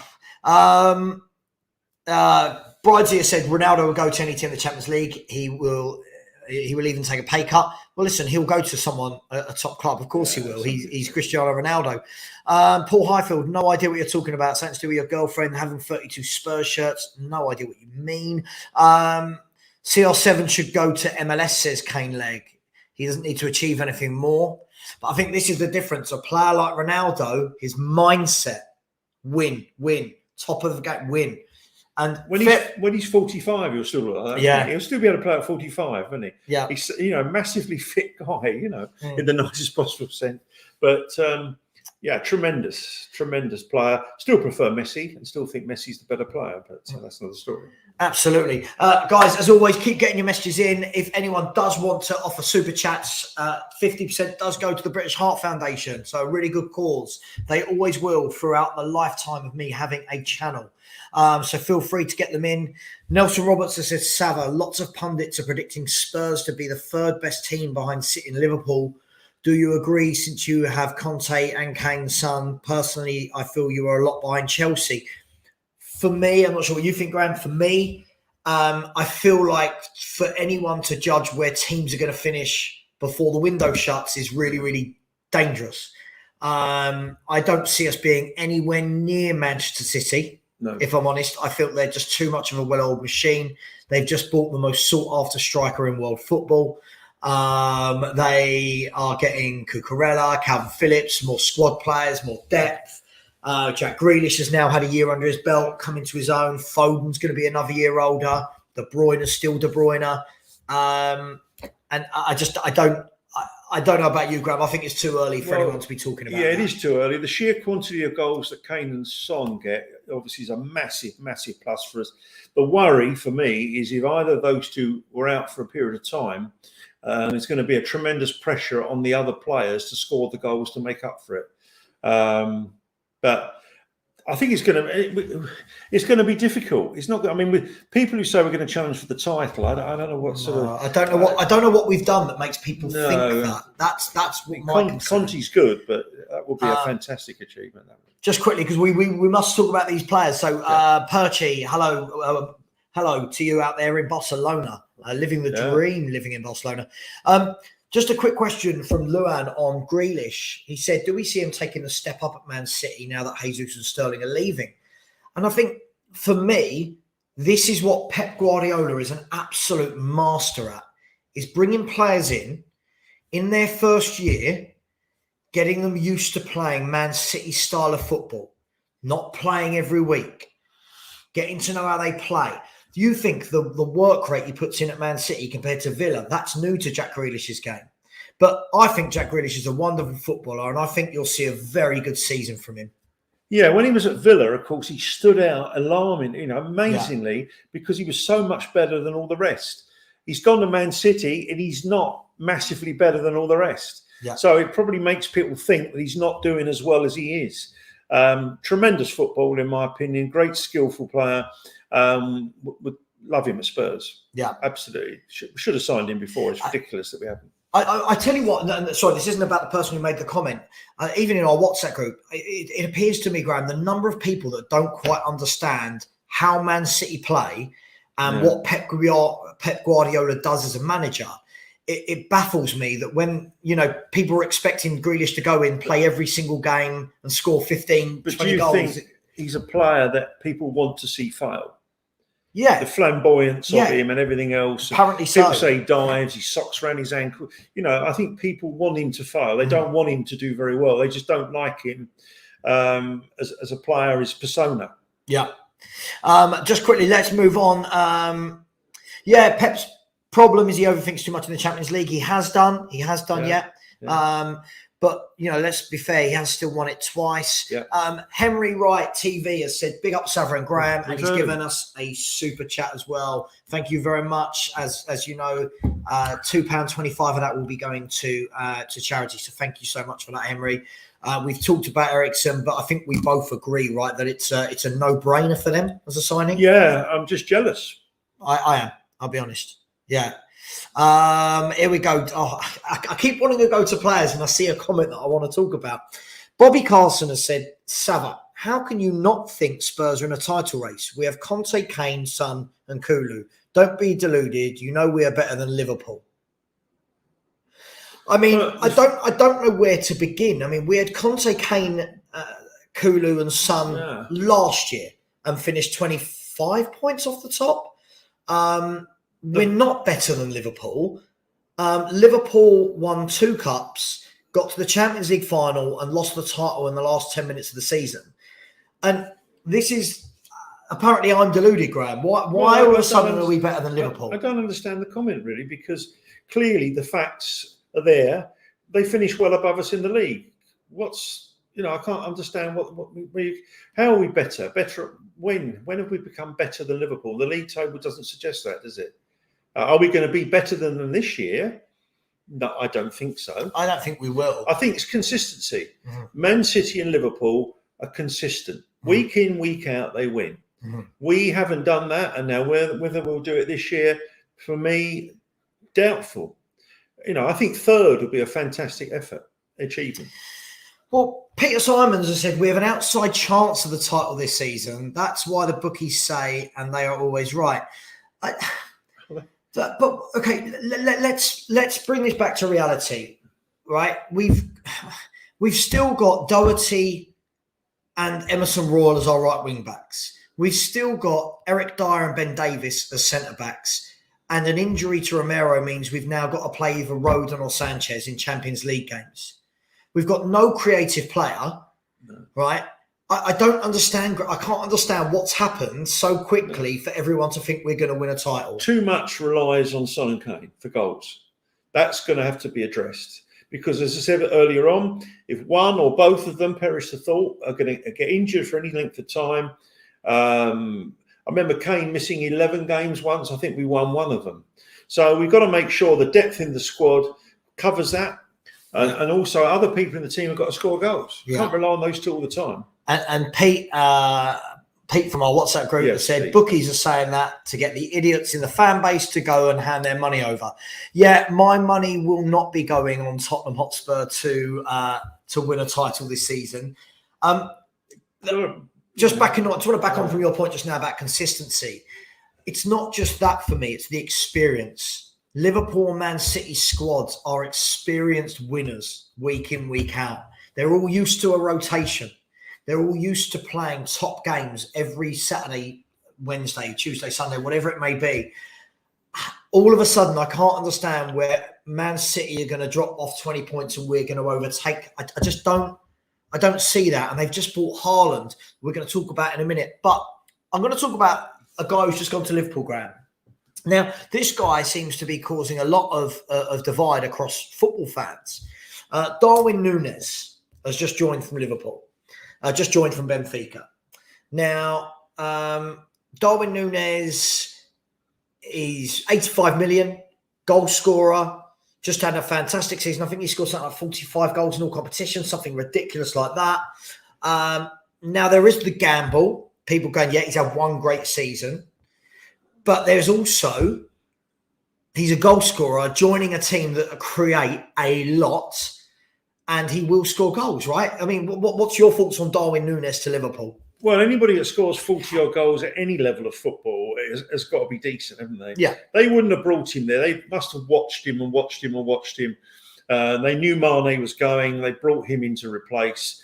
Bridesy said Ronaldo will go to any team in the Champions League. He will even take a pay cut. Well, listen, he'll go to someone, a top club. Of course he will. He's Cristiano Ronaldo. Paul Highfield, no idea what you're talking about. Something to do with your girlfriend having 32 Spurs shirts. No idea what you mean. CR7 should go to MLS, says Kane Leg. He doesn't need to achieve anything more. But I think this is the difference. A player like Ronaldo, his mindset, win, top of the game, win. And when he's 45, he'll still look like that. Yeah, he'll still be able to play at 45, won't he? Yeah, he's massively fit guy, in the nicest possible sense. But tremendous player. Still prefer Messi, and still think Messi's the better player. But that's another story. Absolutely, guys. As always, keep getting your messages in. If anyone does want to offer super chats, 50% does go to the British Heart Foundation. So a really good cause. They always will throughout the lifetime of me having a channel. So feel free to get them in. Nelson Robertson says, Savva, lots of pundits are predicting Spurs to be the third best team behind City and Liverpool. Do you agree, since you have Conte and Kane's son? Personally, I feel you are a lot behind Chelsea. For me, I'm not sure what you think, Graham. For me, I feel like for anyone to judge where teams are going to finish before the window shuts is really, really dangerous. I don't see us being anywhere near Manchester City. No. If I'm honest, I feel they're just too much of a well-oiled machine. They've just bought the most sought-after striker in world football. They are getting Cucurella, Kalvin Phillips, more squad players, more depth. Jack Grealish has now had a year under his belt, come into his own. Foden's going to be another year older. De Bruyne is still De Bruyne. And I don't know about you, Graham. I think it's too early for anyone to be talking about. Yeah, it is too early. The sheer quantity of goals that Kane and Son get obviously is a massive, massive plus for us. The worry for me is if either of those two were out for a period of time, there's going to be a tremendous pressure on the other players to score the goals to make up for it. But I think it's going to be difficult. It's not. I mean, with people who say we're going to challenge for the title, I don't know what sort of. I don't know what we've done that makes people think that. That's what my concern. Conte's good, but that would be a fantastic achievement. Just quickly, because we must talk about these players. So, Perchi, hello to you out there in Barcelona, living the dream, living in Barcelona. Just a quick question from Luan on Grealish. He said, do we see him taking a step up at Man City now that Jesus and Sterling are leaving? And I think, for me, this is what Pep Guardiola is an absolute master at, is bringing players in their first year, getting them used to playing Man City style of football, not playing every week, getting to know how they play. Do you think the work rate he puts in at Man City compared to Villa, that's new to Jack Grealish's game? But I think Jack Grealish is a wonderful footballer, and I think you'll see a very good season from him. Yeah, when he was at Villa, of course, he stood out alarming, amazingly, because he was so much better than all the rest. He's gone to Man City, and he's not massively better than all the rest. Yeah. So it probably makes people think that he's not doing as well as he is. Tremendous football, in my opinion. Great, skillful player. Would love him at Spurs. Yeah, absolutely. Should have signed him before. It's ridiculous that we haven't. I tell you what, sorry, this isn't about the person who made the comment. Even in our WhatsApp group, it appears to me, Graham, the number of people that don't quite understand how Man City play and what Pep Guardiola does as a manager. It baffles me that when, people are expecting Grealish to go in, play every single game and score 15, 20 goals. Think he's a player that people want to see fail? Yeah. The flamboyance Yeah. of him and everything else. Apparently People so. say he dives, he socks around his ankle. I think people want him to fail. They don't want him to do very well. They just don't like him as a player, his persona. Yeah. Just quickly, let's move on. Pep's problem is he overthinks too much in the Champions League. He has done. Yeah. But let's be fair, he has still won it twice. Yeah. Henry Wright TV has said, big up Savva and Graham, and he's given us a super chat as well. Thank you very much. As you know, £2.25 of that will be going to charity. So thank you so much for that, Henry. We've talked about Eriksen, but I think we both agree, right, that it's a no-brainer for them as a signing. Yeah, I'm just jealous. I am. I'll be honest. Yeah. Here we go. Oh, I keep wanting to go to players, and I see a comment that I want to talk about. Bobby Carson has said, Savva, how can you not think Spurs are in a title race? We have Conte, Kane, Son, and Kulu. Don't be deluded. You know we are better than Liverpool. I mean, I don't know where to begin. I mean, we had Conte, Kane, Kulu, and Son last year and finished 25 points off the top. We're not better than Liverpool. Liverpool won 2 cups, got to the Champions League final and lost the title in the last 10 minutes of the season. And this is apparently I'm deluded, Graham. Why all of a sudden are we better than Liverpool? I don't understand the comment really, because clearly the facts are there. They finish well above us in the league. I can't understand how are we better? Better when? When have we become better than Liverpool? The league table doesn't suggest that, does it? Are we going to be better than them this year? No, I don't think so. I don't think we will. I think it's consistency. Man City and Liverpool are consistent. Week in, week out, they win. We haven't done that, and now whether we'll do it this year, for me, doubtful. I think third would be a fantastic achievement. Well, Peter Simons has said we have an outside chance of the title this season. That's why the bookies say, and they are always right. But okay, let's bring this back to reality, right? We've still got Doherty and Emerson Royal as our right wing backs. We've still got Eric Dyer and Ben Davies as centre backs, and an injury to Romero means we've now got to play either Rodon or Sanchez in Champions League games. We've got no creative player, right? I don't understand. I can't understand what's happened so quickly for everyone to think we're going to win a title. Too much relies on Son and Kane for goals. That's going to have to be addressed because, as I said earlier on, if one or both of them, perish the thought, are going to get injured for any length of time. I remember Kane missing 11 games once. I think we won one of them. So we've got to make sure the depth in the squad covers that. And also other people in the team have got to score goals. You can't rely on those two all the time. And Pete from our WhatsApp group has said, bookies are saying that to get the idiots in the fan base to go and hand their money over. Yeah, my money will not be going on Tottenham Hotspur to win a title this season. Just backing on, to back on from your point just now about consistency. It's not just that for me, it's the experience. Liverpool and Man City squads are experienced winners week in, week out. They're all used to a rotation. They're all used to playing top games every Saturday, Wednesday, Tuesday, Sunday, whatever it may be. All of a sudden, I can't understand where Man City are going to drop off 20 points and we're going to overtake. I don't see that. And they've just bought Haaland. We're going to talk about in a minute. But I'm going to talk about a guy who's just gone to Liverpool, Graham. Now, this guy seems to be causing a lot of divide across football fans. Darwin Nunez has just joined from Liverpool, just joined from Benfica. Now, Darwin Nunez is 85 million, goal scorer, just had a fantastic season. I think he scored something like 45 goals in all competitions, something ridiculous like that. Now, there is the gamble. People going, yeah, he's had one great season. But there's also, he's a goal scorer joining a team that create a lot and he will score goals, right? I mean, what's your thoughts on Darwin Nunez to Liverpool? Well, anybody that scores 40-odd goals at any level of football has got to be decent, haven't they? Yeah. They wouldn't have brought him there. They must have watched him. They knew Mane was going. They brought him in to replace.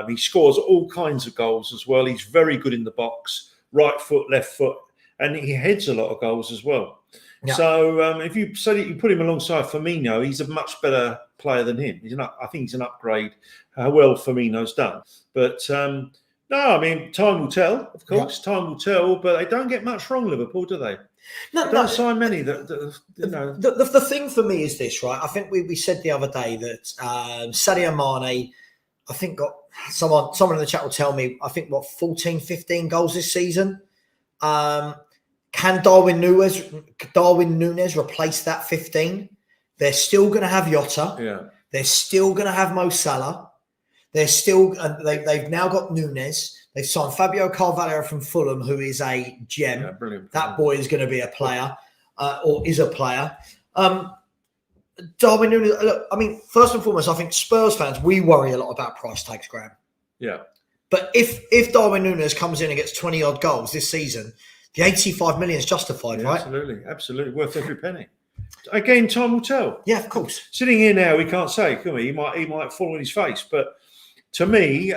He scores all kinds of goals as well. He's very good in the box, right foot, left foot. and he heads a lot of goals as well. Yeah. So if you say that you put him alongside Firmino, he's a much better player than him. I think he's an upgrade. How well Firmino's done, but no, I mean time will tell. Of course, time will tell. But they don't get much wrong, Liverpool, do they? No, they don't sign many. The thing for me is this, right? I think we said the other day that Sadio Mane, I think got someone in the chat will tell me, I think 14, 15 goals this season. Can Darwin Nunez replace that 15? They're still going to have Jota. Yeah. They're still going to have Mo Salah. They've now got Nunez. They've signed Fabio Carvalho from Fulham, who is a gem. Yeah, brilliant. That boy is going to be a player, or is a player. Darwin Nunez, look, I mean, first and foremost, I think Spurs fans, we worry a lot about price tags, Graham. Yeah. But if Darwin Nunez comes in and gets 20-odd goals this season, the 85 million is justified, right? Absolutely. Worth every penny. Again, time will tell. Yeah, of course. Sitting here now, we can't say, can we? He might fall on his face. But to me...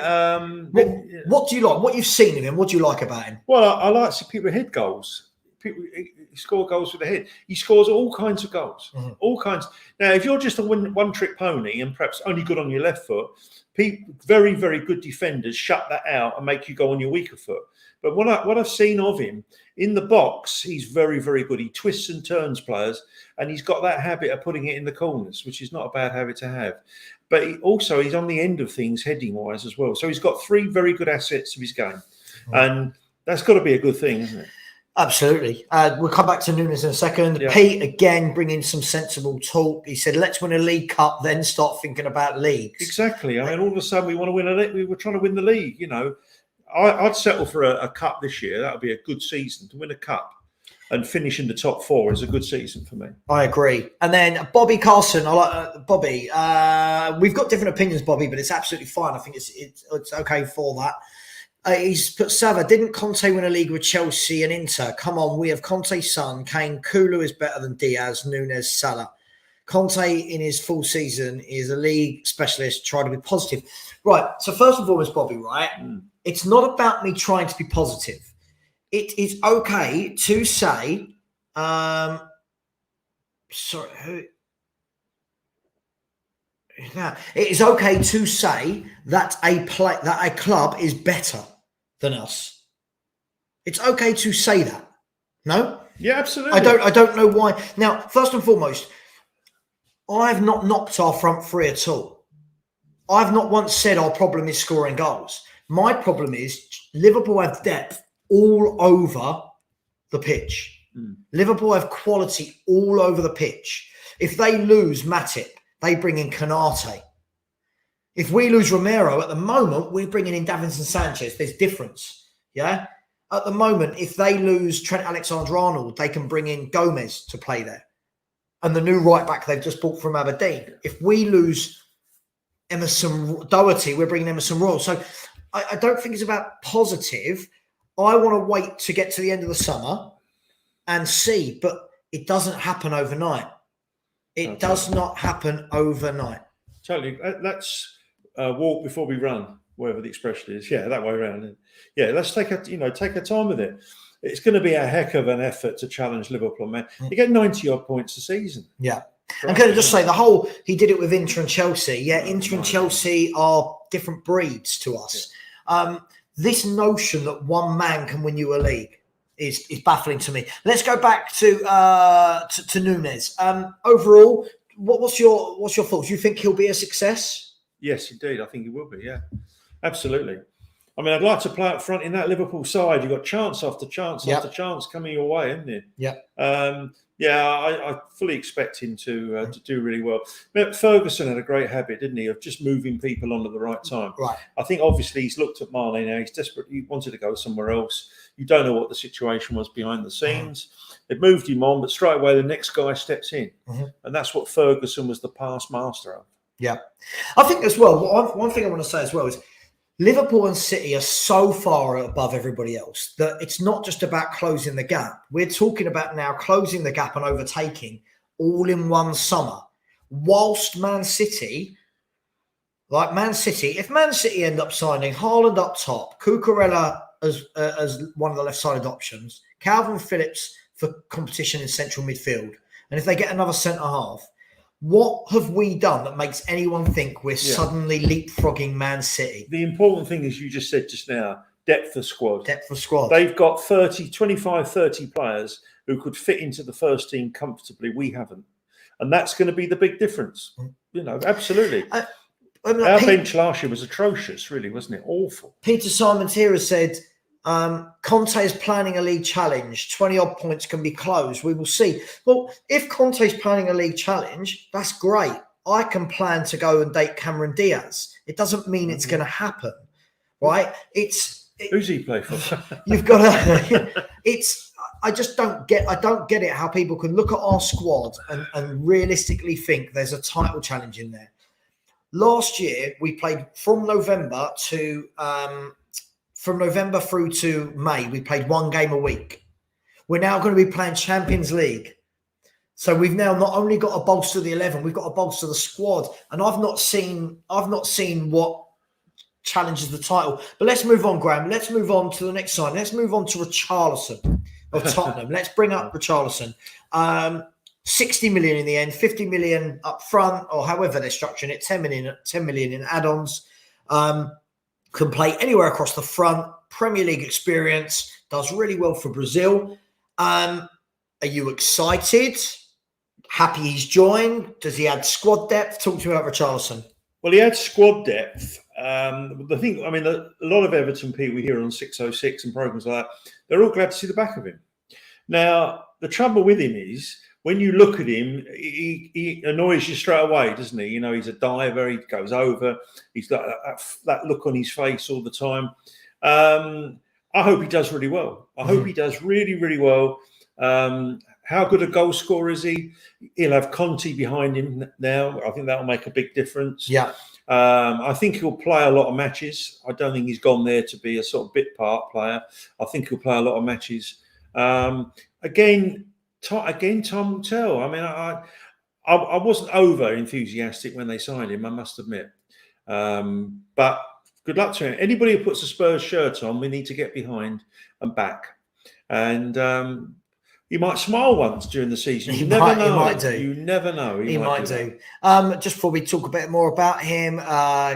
what do you like? What you've seen of him, what do you like about him? Well, I like to see people hit goals. People score goals with the head. He scores all kinds of goals. Mm-hmm. All kinds. Now, if you're just a one-trick pony and perhaps only good on your left foot, very, very good defenders shut that out and make you go on your weaker foot. But what I've seen of him in the box, he's very, very good. He twists and turns players, and he's got that habit of putting it in the corners, which is not a bad habit to have. But he's on the end of things heading-wise as well. So he's got 3 very good assets of his game. And that's got to be a good thing, isn't it? Absolutely. We'll come back to Nunez in a second. Yeah. Pete, again, bringing some sensible talk. He said, let's win a League Cup, then start thinking about leagues. Exactly. I mean, all of a sudden we want to win a league. We were trying to win the league, you know. I'd settle for a cup this year. That would be a good season. To win a cup and finish in the top 4 is a good season for me. I agree. And then Bobby Carson, I like Bobby. We've got different opinions, Bobby, but it's absolutely fine. I think it's okay for that. He's put Savva, didn't Conte win a league with Chelsea and Inter? Come on, we have Conte's son. Kane, Kulu is better than Diaz, Nunez, Salah. Conte in his full season is a league specialist. Try to be positive. Right. So first and foremost, Bobby, right? It's not about me trying to be positive. It is okay to say, it is okay to say that a club is better than us. It's okay to say that. No? Yeah, absolutely. I don't know why. Now, first and foremost, I've not knocked our front 3 at all. I've not once said our problem is scoring goals. My problem is Liverpool have depth all over the pitch. Liverpool have quality all over the pitch. If they lose Matip, they bring in Konate. If we lose Romero, at the moment, we're bringing in Davinson Sanchez. There's difference, yeah? At the moment, if they lose Trent Alexander-Arnold, they can bring in Gomez to play there. And the new right-back they've just bought from Aberdeen. If we lose Emerson Doherty, we're bringing Emerson Royal. So I don't think it's about positive. I want to wait to get to the end of the summer and see. But it doesn't happen overnight. It does not happen overnight. Totally. Let's walk before we run, whatever the expression is. Yeah, that way around. Yeah, let's take a time with it. It's going to be a heck of an effort to challenge Liverpool, man. You get 90-odd points a season. Yeah. I'm going to just say he did it with Inter and Chelsea. Yeah, Inter and Chelsea are different breeds to us. Yeah. This notion that one man can win you a league is baffling to me. Let's go back to Nunez. Overall, what's your thoughts? Do you think he'll be a success? Yes, indeed. I think he will be. Yeah, absolutely. I mean, I'd like to play up front in that Liverpool side. You've got chance after chance after chance coming your way, isn't it? Yeah. I fully expect him to do really well. But Ferguson had a great habit, didn't he, of just moving people on at the right time. Right. I think obviously he's looked at Mane now. He's desperate. He wanted to go somewhere else. You don't know what the situation was behind the scenes. They've moved him on, but straight away the next guy steps in. And that's what Ferguson was the past master of. Yeah. I think as well, one thing I want to say as well is Liverpool and City are so far above everybody else that it's not just about closing the gap. We're talking about now closing the gap and overtaking all in one summer. Whilst Man City, if Man City end up signing Haaland up top, Cucurella as one of the left-sided options, Kalvin, Phillips for competition in central midfield, and if they get another centre half, what have we done that makes anyone think we're suddenly leapfrogging Man City? The important thing is you just said just now, depth of squad. Depth of squad. They've got 25, 30 players who could fit into the first team comfortably. We haven't. And that's going to be the big difference. Absolutely. Our bench last year was atrocious, really, wasn't it? Awful. Peter Simons here has said, Conte is planning a league challenge. 20-odd points can be closed. We will see. Well, if Conte is planning a league challenge, that's great. I can plan to go and date Cameron Diaz. It doesn't mean it's going to happen, right? Who's he play for? You've got to... I don't get it how people can look at our squad and realistically think there's a title challenge in there. Last year, we played from November through to May, we played one game a week. We're now going to be playing Champions League. So we've now not only got to bolster the 11, we've got to bolster the squad. And I've not seen what challenges the title. But let's move on, Graham. Let's move on to the next sign. Let's move on to Richarlison of Tottenham. Let's bring up Richarlison. 60 million in the end, 50 million up front, or however they're structuring it, 10 million in add-ons. Can play anywhere across the front, Premier League experience, does really well for Brazil. Are you excited? Happy he's joined? Does he add squad depth? Talk to me about Richarlison. Well, he adds squad depth. The thing, a lot of Everton people we hear on 606 and programs like that, they're all glad to see the back of him. Now, the trouble with him is, when you look at him, he annoys you straight away, doesn't he? He's a diver. He goes over. He's got that look on his face all the time. I hope he does really well. I hope he does really, really well. How good a goal scorer is he? He'll have Conte behind him now. I think that will make a big difference. Yeah. I think he'll play a lot of matches. I don't think he's gone there to be a sort of bit part player. I think he'll play a lot of matches. Again, time will tell. I wasn't over enthusiastic when they signed him, I must admit. But good luck to him. Anybody who puts a Spurs shirt on, we need to get behind and back. And he might smile once during the season. You never know. He might do. You never know. He might do. Just before we talk a bit more about him,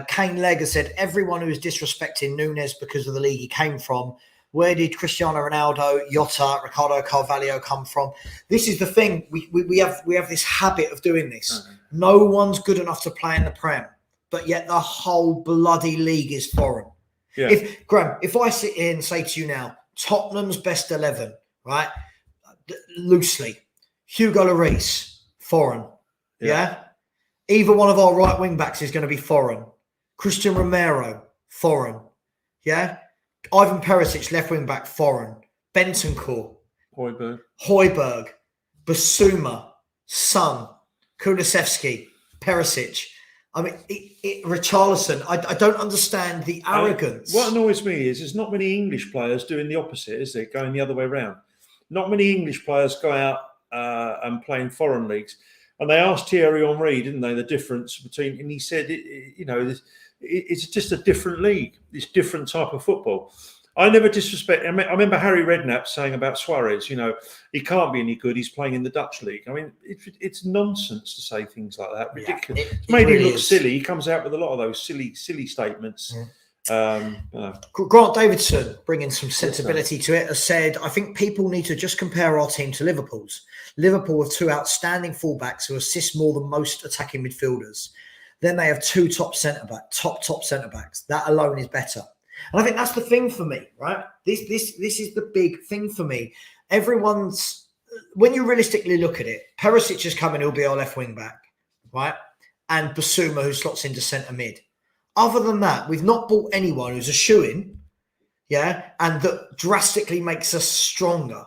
Kane Legg has said, everyone who is disrespecting Nunez because of the league he came from, where did Cristiano Ronaldo, Jota, Ricardo Carvalho come from? This is the thing. We have this habit of doing this. No one's good enough to play in the Prem, but yet the whole bloody league is foreign. Yeah. If I sit here and say to you now, Tottenham's best 11, right? Loosely, Hugo Lloris, foreign. Yeah. Either one of our right wing backs is going to be foreign. Christian Romero, foreign. Yeah. Ivan Perisic, left wing back, foreign. Bentancur, Højbjerg, Basuma, Son, Kulusevski, Perisic. Richarlison. I don't understand the arrogance. What annoys me is there's not many English players doing the opposite, is there? Going the other way around. Not many English players go out and play in foreign leagues. And they asked Thierry Henry, didn't they, the difference between, and he said, it's just a different league. It's different type of football. I never disrespect. I remember Harry Redknapp saying about Suarez, he can't be any good. He's playing in the Dutch league. It's nonsense to say things like that. Ridiculous. It's made him look silly. He comes out with a lot of those silly statements. Yeah. Grant Davidson, bringing some sensibility to it, has said, I think people need to just compare our team to Liverpool's. Liverpool have two outstanding fullbacks who assist more than most attacking midfielders. Then they have two top centre backs. That alone is better. And I think that's the thing for me, right? This is the big thing for me. When you realistically look at it, Perisic is coming, he'll be our left wing back, right? And Basuma, who slots into centre mid. Other than that, we've not bought anyone who's a shoo-in, and that drastically makes us stronger.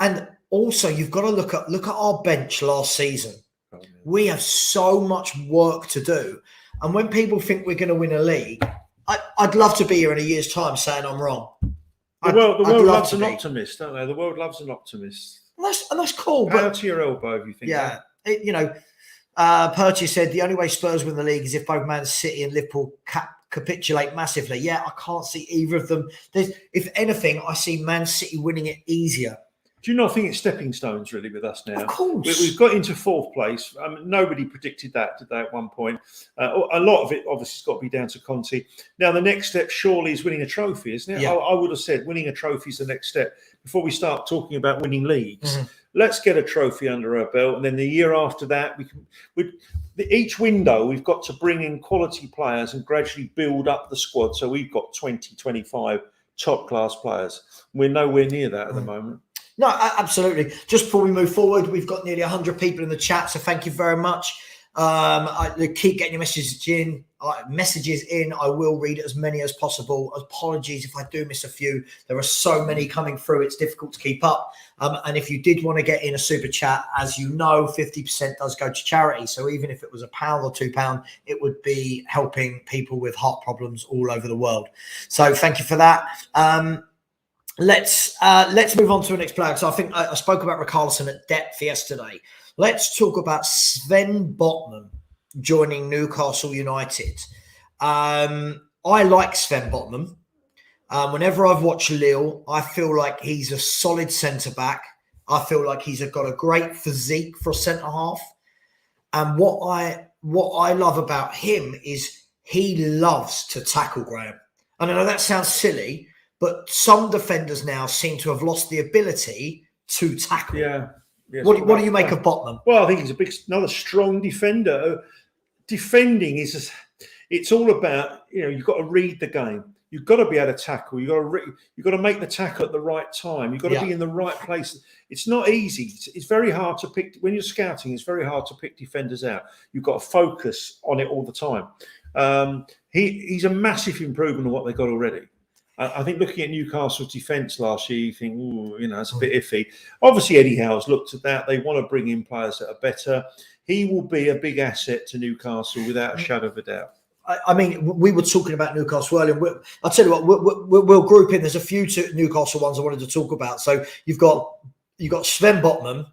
And also, you've got to look at our bench last season. Oh, we have so much work to do. And when people think we're going to win a league, I'd love to be here in a year's time saying I'm wrong. The world loves an optimist, don't they? The world loves an optimist. And that's cool. Out to your elbow, if you think that. Perchie said the only way Spurs win the league is if both Man City and Liverpool cap capitulate massively. Yeah, I can't see either of them. If anything, I see Man City winning it easier. Do you not think it's stepping stones really with us now? Of course. We've got into fourth place. Nobody predicted that, did they, at one point? A lot of it obviously has got to be down to Conte. Now, the next step surely is winning a trophy, isn't it? Yeah. I would have said winning a trophy is the next step. Before we start talking about winning leagues, let's get a trophy under our belt. And then the year after that, each window, we've got to bring in quality players and gradually build up the squad. So we've got 20, 25 top-class players. We're nowhere near that at the moment. No, absolutely. Just before we move forward, we've got nearly 100 people in the chat, so thank you very much. Keep getting your messages in. I will read as many as possible. Apologies if I do miss a few. There are so many coming through. It's difficult to keep up. And if you did want to get in a super chat, as you know, 50% does go to charity. So even if it was £1 or £2, it would be helping people with heart problems all over the world. So thank you for that. Let's move on to the next player. So I think I spoke about Richarlison at depth yesterday. Let's talk about Sven Botman joining Newcastle United. I like Sven Botman. Whenever I've watched Lille, I feel like he's a solid centre-back. I feel like he's got a great physique for a centre-half. And what I love about him is he loves to tackle, Graham. And I know that sounds silly, but some defenders now seem to have lost the ability to tackle. Yeah. Yes, what do you make of Botman? Well, I think he's another strong defender. Defending it's all about, you've got to read the game. You've got to be able to tackle. You've got to make the tackle at the right time. You've got to be in the right place. It's not easy. It's very hard to pick. When you're scouting, it's very hard to pick defenders out. You've got to focus on it all the time. He's a massive improvement on what they've got already. I think looking at Newcastle's defence last year, you think, it's a bit iffy. Obviously, Eddie Howe's looked at that. They want to bring in players that are better. He will be a big asset to Newcastle without a shadow of a doubt. I mean, we were talking about Newcastle earlier. I'll tell you what, we'll group in. There's a few Newcastle ones I wanted to talk about. So you've got Sven Botman,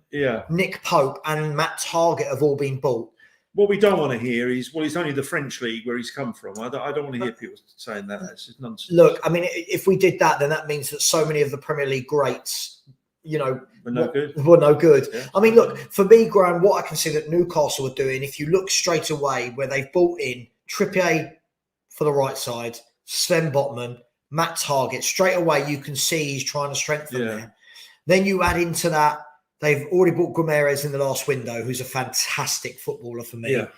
Nick Pope, and Matt Targett have all been bought. What we don't want to hear is, it's only the French league where he's come from. I don't want to hear people saying that. That's just nonsense. Look, I mean, if we did that, then that means that so many of the Premier League greats, were no good. Yeah. I mean, look, for me, Graham, what I can see that Newcastle are doing, if you look straight away where they've bought in Trippier for the right side, Sven Botman, Matt Targett, straight away you can see he's trying to strengthen there. Then you add into that, they've already bought Gomes in the last window, who's a fantastic footballer for me. Yeah.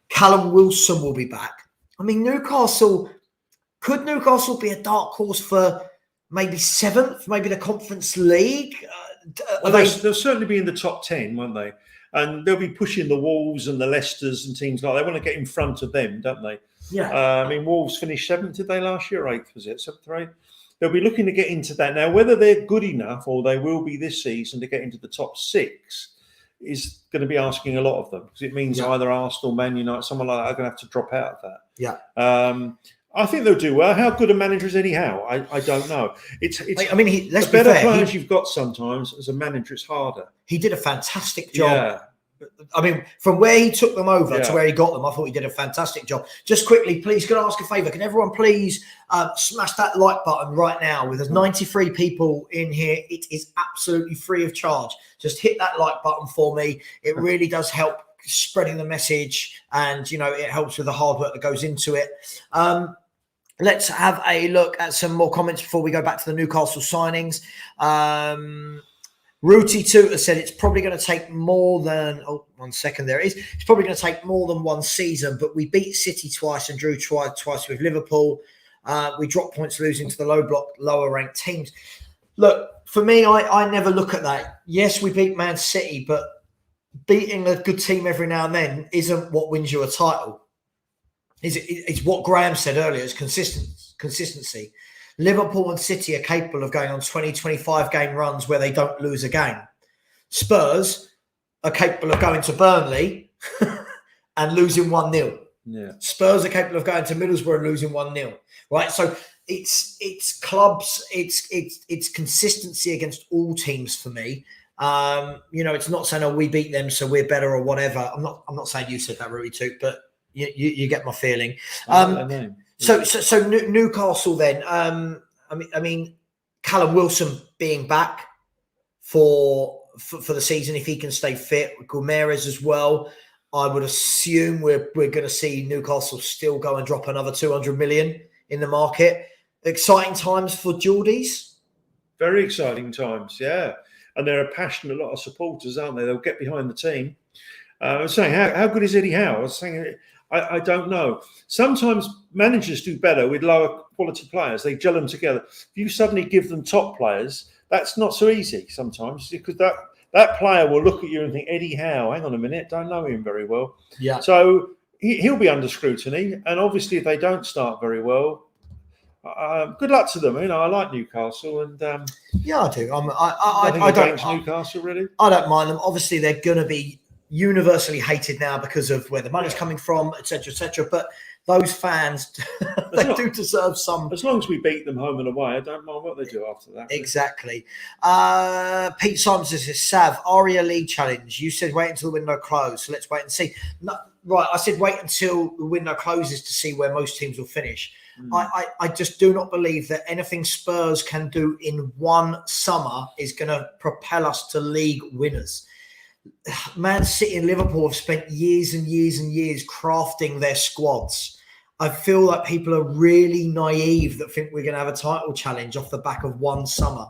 Callum Wilson will be back. I mean, could Newcastle be a dark horse for maybe 7th, maybe the Conference League? They'll certainly be in the top 10, won't they? And they'll be pushing the Wolves and the Leicesters and teams like that. They want to get in front of them, don't they? Yeah. I mean, Wolves finished 7th, did they, last year? 8th, was it? 7th or 8th? They'll be looking to get into that. Now, whether they're good enough, or they will be this season, to get into the top 6 is going to be asking a lot of them, because it means either Arsenal, Man United, someone like that are going to have to drop out of that. Yeah. I think they'll do well. How good a manager is Eddie Howe? I don't know. It's I mean, let's the be better fair, players you've got sometimes as a manager, it's harder. He did a fantastic job. Yeah. I mean, from where he took them over to where he got them, I thought he did a fantastic job. Just quickly, please, can I ask a favour? Can everyone please smash that like button right now? With 93 people in here, it is absolutely free of charge. Just hit that like button for me. It really does help spreading the message, and, it helps with the hard work that goes into it. Let's have a look at some more comments before we go back to the Newcastle signings. Rooty Tutor said it's probably going to take more than... Oh, 1 second, there it is. It's probably going to take more than one season, but we beat City twice and drew twice with Liverpool. We dropped points losing to the lower ranked teams. Look, for me, I never look at that. Yes, we beat Man City, but beating a good team every now and then isn't what wins you a title. It's what Graham said earlier, it's consistency. Liverpool and City are capable of going on 20, 25 game runs where they don't lose a game. Spurs are capable of going to Burnley and losing 1-0. Yeah. Spurs are capable of going to Middlesbrough and losing 1-0. Right? So it's clubs, it's consistency against all teams for me. It's not saying, we beat them, so we're better or whatever. I'm not saying you said that, Rooty Toot, but you get my feeling. So Newcastle then. I mean, Callum Wilson being back for the season if he can stay fit. Gomez as well. I would assume we're going to see Newcastle still go and drop another 200 million in the market. Exciting times for Geordies. Very exciting times, yeah. And they're a passionate lot of supporters, aren't they? They'll get behind the team. I was saying, how good is Eddie Howe? I was saying, I don't know. Sometimes managers do better with lower quality players. They gel them together. If you suddenly give them top players, that's not so easy sometimes, because that player will look at you and think, Eddie Howe, hang on a minute, don't know him very well. Yeah. So he'll be under scrutiny. And obviously, if they don't start very well, good luck to them. I like Newcastle, and yeah, I do. I don't Newcastle really. I don't mind them. Obviously, they're going to be universally hated now because of where the money's coming from, etc., etc. But those fans, they do deserve some. As long as we beat them home and away, I don't mind what they do after that. Exactly. Pete Simons says, Sav, Aria League challenge. You said wait until the window closes, so let's wait and see. No, right, I said wait until the window closes to see where most teams will finish. I just do not believe that anything Spurs can do in one summer is going to propel us to league winners. Man City and Liverpool have spent years and years and years crafting their squads. I feel like people are really naive that think we're going to have a title challenge off the back of one summer.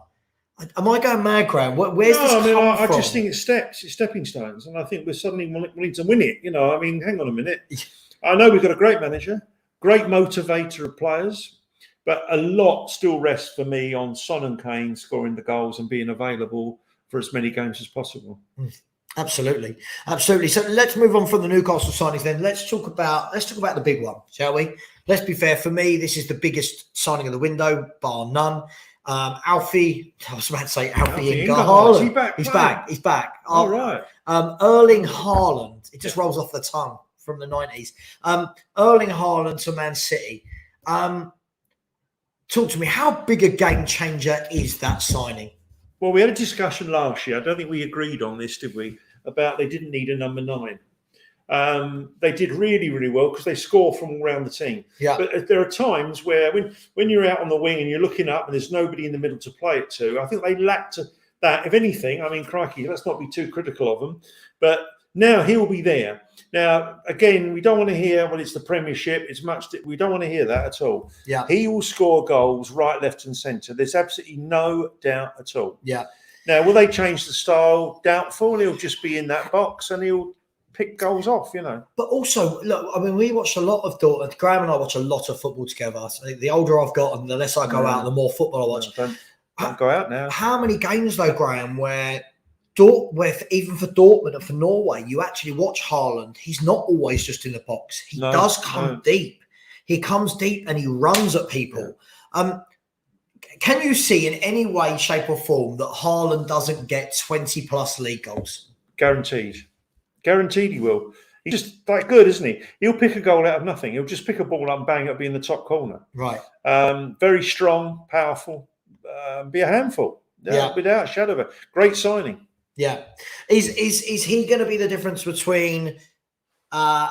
Am I going mad, Graham? Where's this come from? I just think it's stepping stones, and I think we're suddenly wanting to win it. Hang on a minute. I know we've got a great manager, great motivator of players, but a lot still rests for me on Son and Kane scoring the goals and being available for as many games as possible. Absolutely. So let's move on from the Newcastle signings then. Let's talk about the big one, shall we? Let's be fair. For me, this is the biggest signing of the window, bar none. Alfie, I was about to say Alfie Haaland. He's back. All right. Erling Haaland. It just rolls off the tongue from the 90s. Erling Haaland to Man City. Talk to me. How big a game changer is that signing? Well, we had a discussion last year. I don't think we agreed on this, did we? About they didn't need a number 9. They did really, really well because they score from all around the team. Yeah. But there are times where when you're out on the wing and you're looking up and there's nobody in the middle to play it to, I think they lacked that. If anything, crikey, let's not be too critical of them. But now he'll be there. Now, again, we don't want to hear, it's the Premiership. We don't want to hear that at all. Yeah. He will score goals right, left and centre. There's absolutely no doubt at all. Yeah. Now, will they change the style? Doubtful. He'll just be in that box and he'll pick goals off, But also, look, we watched a lot of Graham and I watch a lot of football together. The older I've got and the less I go out, the more football I watch. Don't go out now. How many games, though, Graham, where even for Dortmund and for Norway, you actually watch Haaland. He's not always just in the box. He does come deep. He comes deep and he runs at people. Yeah. Can you see in any way, shape or form that Haaland doesn't get 20 plus league goals? Guaranteed he will. He's just that good, isn't he? He'll pick a goal out of nothing. He'll just pick a ball up and bang, it'll be in the top corner. Right. Very strong, powerful, be a handful. Without a shadow of a great signing. Yeah. Is he going to be the difference between a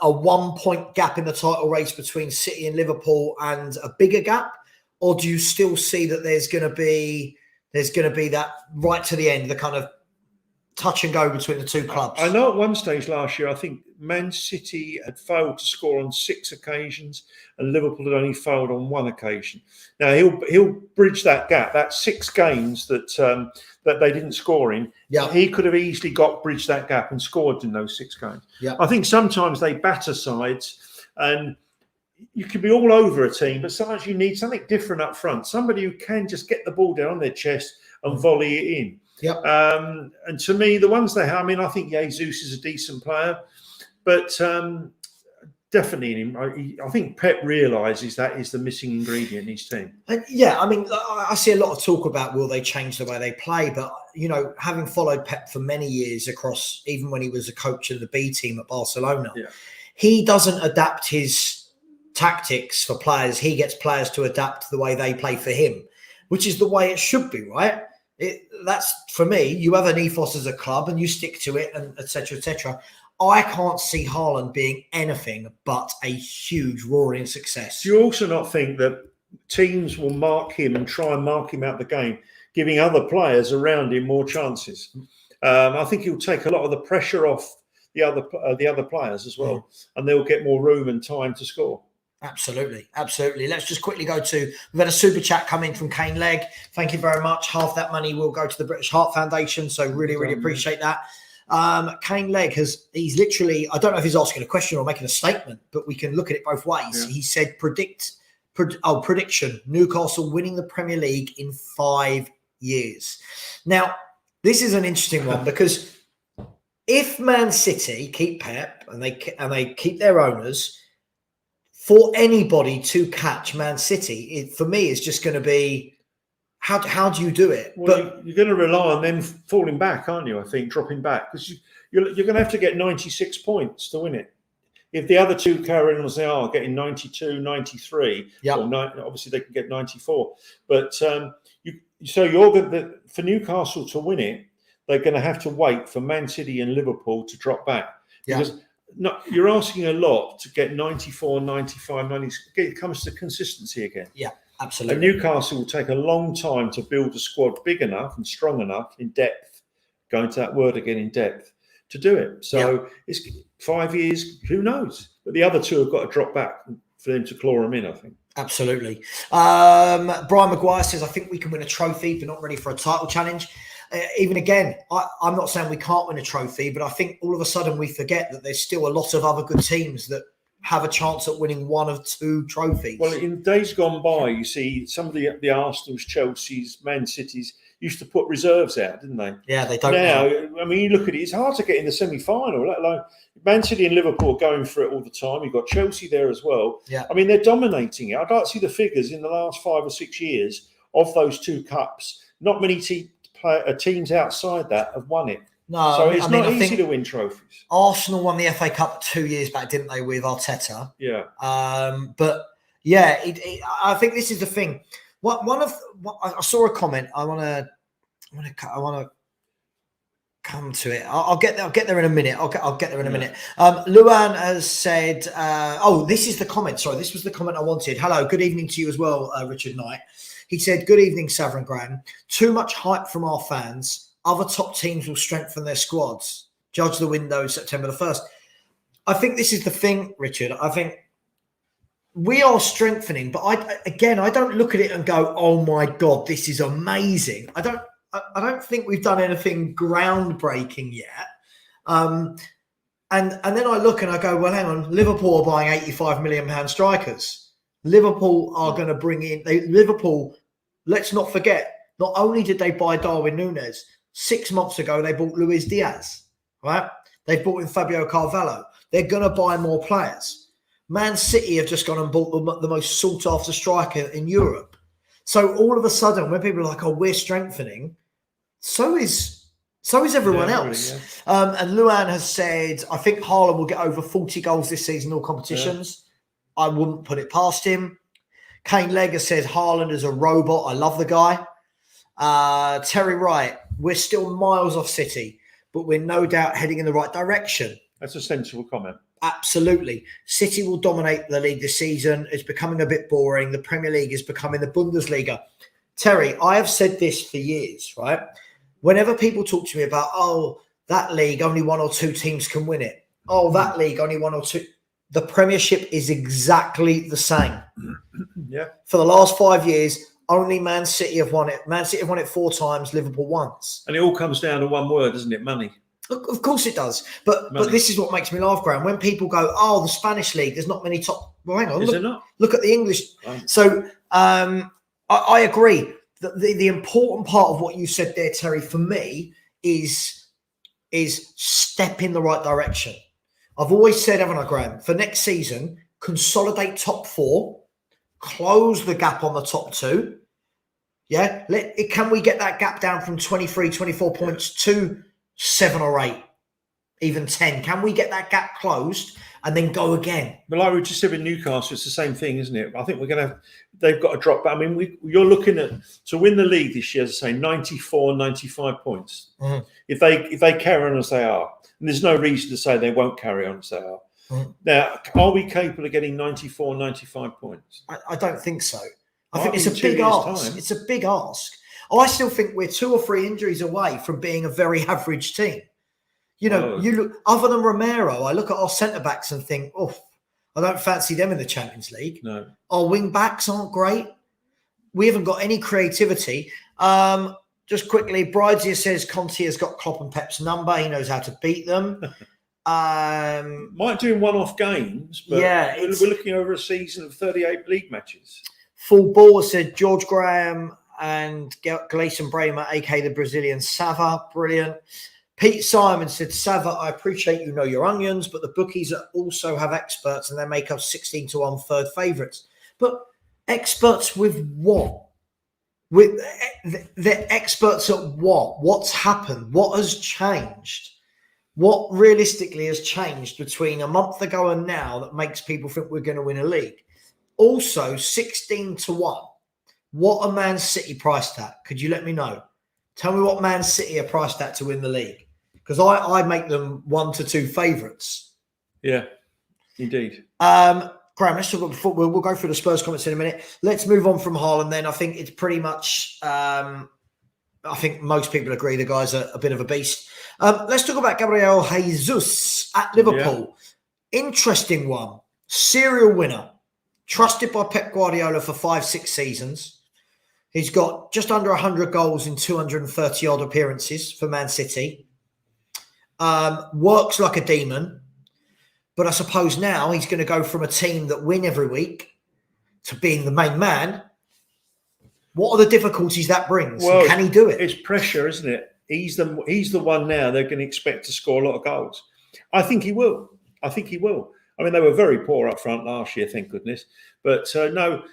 1 point gap in the title race between City and Liverpool and a bigger gap? Or do you still see that there's going to be that right to the end, the kind of touch and go between the two clubs? I know at one stage last year, I think Man City had failed to score on 6 occasions and Liverpool had only failed on 1 occasion. Now he'll bridge that gap. That's 6 games that they didn't score in. Yeah. He could have easily bridged that gap and scored in those 6 games. Yeah. I think sometimes they batter sides and you can be all over a team, but sometimes you need something different up front. Somebody who can just get the ball down on their chest and volley it in. Yep. And to me, the ones they have, I think Jesus is a decent player, but definitely in him. I think Pep realises that is the missing ingredient in his team. I see a lot of talk about will they change the way they play, but having followed Pep for many years across, even when he was a coach of the B team at Barcelona, he doesn't adapt his tactics for players. He gets players to adapt the way they play for him, which is the way it should be, right? That's for me. You have an ethos as a club and you stick to it, and etc. etc. I can't see Haaland being anything but a huge roaring success. Do you also not think that teams will mark him and try and mark him out the game, giving other players around him more chances? I think he'll take a lot of the pressure off the other players as well, and they'll get more room and time to score. Absolutely. Let's just quickly go to, we've had a super chat come in from Kane Legg. Thank you very much. Half that money will go to the British Heart Foundation, so really appreciate that. Kane Legg he's literally, I don't know if he's asking a question or making a statement, but we can look at it both ways. He said prediction, Newcastle winning the Premier League in 5 years. Now, this is an interesting one because if Man City keep Pep and they keep their owners, for anybody to catch Man City, for me, it's just going to be, how do you do it? Well, but you're going to rely on them falling back, aren't you? I think dropping back, because you're going to have to get 96 points to win it. If the other two carry on as they are, getting 92, 93, obviously they can get 94. But you're going to, for Newcastle to win it, they're going to have to wait for Man City and Liverpool to drop back. Because you're asking a lot to get 94, 95, 90. It comes to consistency again. Yeah, absolutely. And Newcastle will take a long time to build a squad big enough and strong enough in depth, going to that word again, in depth, to do it. So it's 5 years, who knows? But the other two have got to drop back for them to claw them in, I think. Absolutely. Brian Maguire says, I think we can win a trophy, but not ready for a title challenge. Even again, I'm not saying we can't win a trophy, but I think all of a sudden we forget that there's still a lot of other good teams that have a chance at winning one of two trophies. Well, in days gone by, you see some of the Arsenals, Chelsea's, Man City's used to put reserves out, didn't they? Yeah, they don't now. I mean, you look at it, it's hard to get in the semi-final, let alone Man City and Liverpool are going for it all the time. You've got Chelsea there as well. Yeah. I mean, they're dominating it. I'd like to see the figures in the last 5 or 6 years of those two cups. Not many teams outside that have won it. No, so it's not easy to win trophies. Arsenal won the FA Cup 2 years back, didn't they, with Arteta? Yeah. But yeah, I think this is the thing. I saw a comment. I want to come to it. I'll get there in a minute. I'll get there in a minute. Luan has said, this is the comment. Sorry, this was the comment I wanted. Hello, good evening to you as well, Richard Knight. He said, good evening, Savva and Graham. Too much hype from our fans. Other top teams will strengthen their squads. Judge the window September the 1st. I think this is the thing, Richard. I think we are strengthening, but I don't look at it and go, oh my God, this is amazing. I don't think we've done anything groundbreaking yet. And then I look and I go, well, hang on, Liverpool are buying £85 million strikers. Liverpool are going to bring in Liverpool. Let's not forget, not only did they buy Darwin Nunez, 6 months ago, they bought Luis Diaz, right? They bought in Fabio Carvalho. They're going to buy more players. Man City have just gone and bought the most sought after striker in Europe. So all of a sudden, when people are like, oh, we're strengthening, so is everyone else. Yeah. And Luan has said, I think Haaland will get over 40 goals this season in all competitions. Yeah. I wouldn't put it past him. Kane Legger says Haaland is a robot. I love the guy. Terry Wright, we're still miles off City, but we're no doubt heading in the right direction. That's a sensible comment. Absolutely. City will dominate the league this season. It's becoming a bit boring. The Premier League is becoming the Bundesliga. Terry, I have said this for years, right? Whenever people talk to me about, oh, that league, only one or two teams can win it. Oh, that league, only one or two. The Premiership is exactly the same. Yeah. For the last 5 years, only Man City have won it. Man City have won it 4 times, Liverpool once. And it all comes down to one word, doesn't it? Money. Of course it does. But this is what makes me laugh, Graham. When people go, oh, the Spanish league, there's not many top. Well, hang on. Is there not? Look at the English. So I agree. The important part of what you said there, Terry, for me is step in the right direction. I've always said, haven't I, Graham, for next season, consolidate top 4, close the gap on the top 2. Yeah. Can we get that gap down from 23, 24 points to 7 or 8, even 10? Can we get that gap closed and then go again. But like we just said with Newcastle, it's the same thing, isn't it? I think they've got to drop. I mean, you're looking at, to win the league this year, as I say, 94, 95 points. Mm-hmm. If they carry on as they are, and there's no reason to say they won't carry on as they are. Mm-hmm. Now, are we capable of getting 94, 95 points? I don't think so. I think it's a big ask. It's a big ask. I still think we're 2 or 3 injuries away from being a very average team. You know, you look, other than Romero, I look at our centre-backs and think, oh, I don't fancy them in the Champions League. No. Our wing-backs aren't great. We haven't got any creativity. Just quickly, Bridesier says Conte has got Klopp and Pep's number. He knows how to beat them. Might do one-off games, but we're looking over a season of 38 league matches. Full Ball said George Graham and Gleison Bremer, a.k.a. the Brazilian Savva. Brilliant. Pete Simon said, Savva, I appreciate you know your onions, but the bookies also have experts and they make us 16-1 third favourites. But experts with what? They're experts at what? What's happened? What has changed? What realistically has changed between a month ago and now that makes people think we're going to win a league? Also, 16-1. What are Man City priced at? Could you let me know? Tell me what Man City are priced at to win the league. Because I make them 1 to 2 favourites. Yeah, indeed. Graham, let's talk about football. We'll go through the Spurs comments in a minute. Let's move on from Haaland then. I think it's pretty much, I think most people agree the guy's a bit of a beast. Let's talk about Gabriel Jesus at Liverpool. Yeah. Interesting one. Serial winner. Trusted by Pep Guardiola for 5-6 seasons. He's got just under 100 goals in 230-odd appearances for Man City. Works like a demon. But I suppose now he's going to go from a team that win every week to being the main man. What are the difficulties that brings? Well, can he do it? It's pressure, isn't it? He's the one now they're going to expect to score a lot of goals. I think he will. I mean, they were very poor up front last year, thank goodness. But no,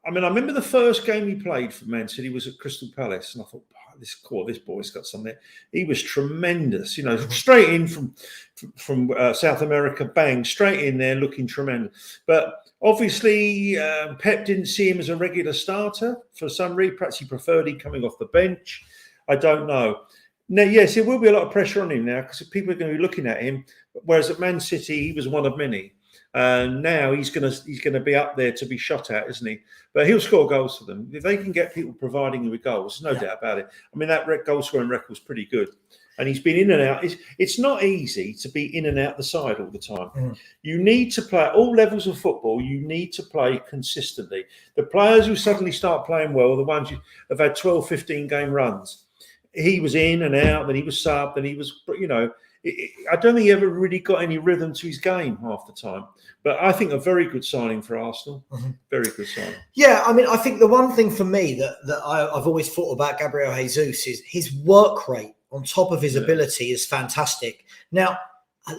I mean, I remember the first game he played for Man City was at Crystal Palace. And I thought, this boy's got something. He was tremendous, you know, straight in from South America, bang, straight in there looking tremendous. But obviously, Pep didn't see him as a regular starter for some reason. Perhaps he preferred him coming off the bench. I don't know. Now, yes, there will be a lot of pressure on him now because people are going to be looking at him. Whereas at Man City, he was one of many. And now he's going to be up there to be shot at, isn't he? But he'll score goals for them. If they can get people providing him with goals, no doubt about it. I mean, that goal scoring record is pretty good. And he's been in and out. It's not easy to be in and out the side all the time. Mm. You need to play at all levels of football. You need to play consistently. The players who suddenly start playing well are the ones who have had 12, 15 game runs. He was in and out, then he was subbed, then he was, you know, I don't think he ever really got any rhythm to his game half the time. But I think a very good signing for Arsenal. Mm-hmm. Very good signing. Yeah, I mean, I think the one thing for me that I've always thought about Gabriel Jesus is his work rate on top of his ability is fantastic. Now,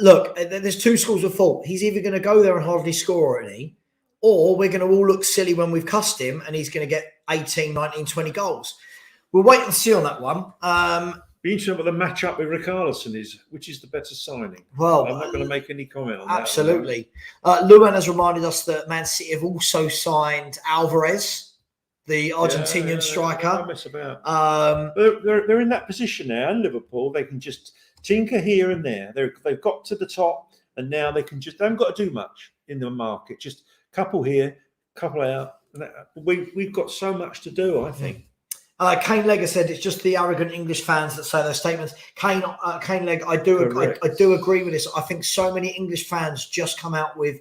look, there's 2 schools of thought. He's either going to go there and hardly score any, or we're going to all look silly when we've cussed him and he's going to get 18, 19, 20 goals. We'll wait and see on that one. Be interesting what the matchup with Richarlison is, which is the better signing. Well, I'm not going to make any comment on that. Absolutely. Luan has reminded us that Man City have also signed Alvarez, the Argentinian striker. Don't mess about. They're in that position now, and Liverpool, they can just tinker here and there. They've got to the top, and now they haven't got to do much in the market. Just couple here, couple out. We've got so much to do, I think. Kane Legger said it's just the arrogant English fans that say those statements. Kane Legg, I do agree with this. I think so many English fans just come out with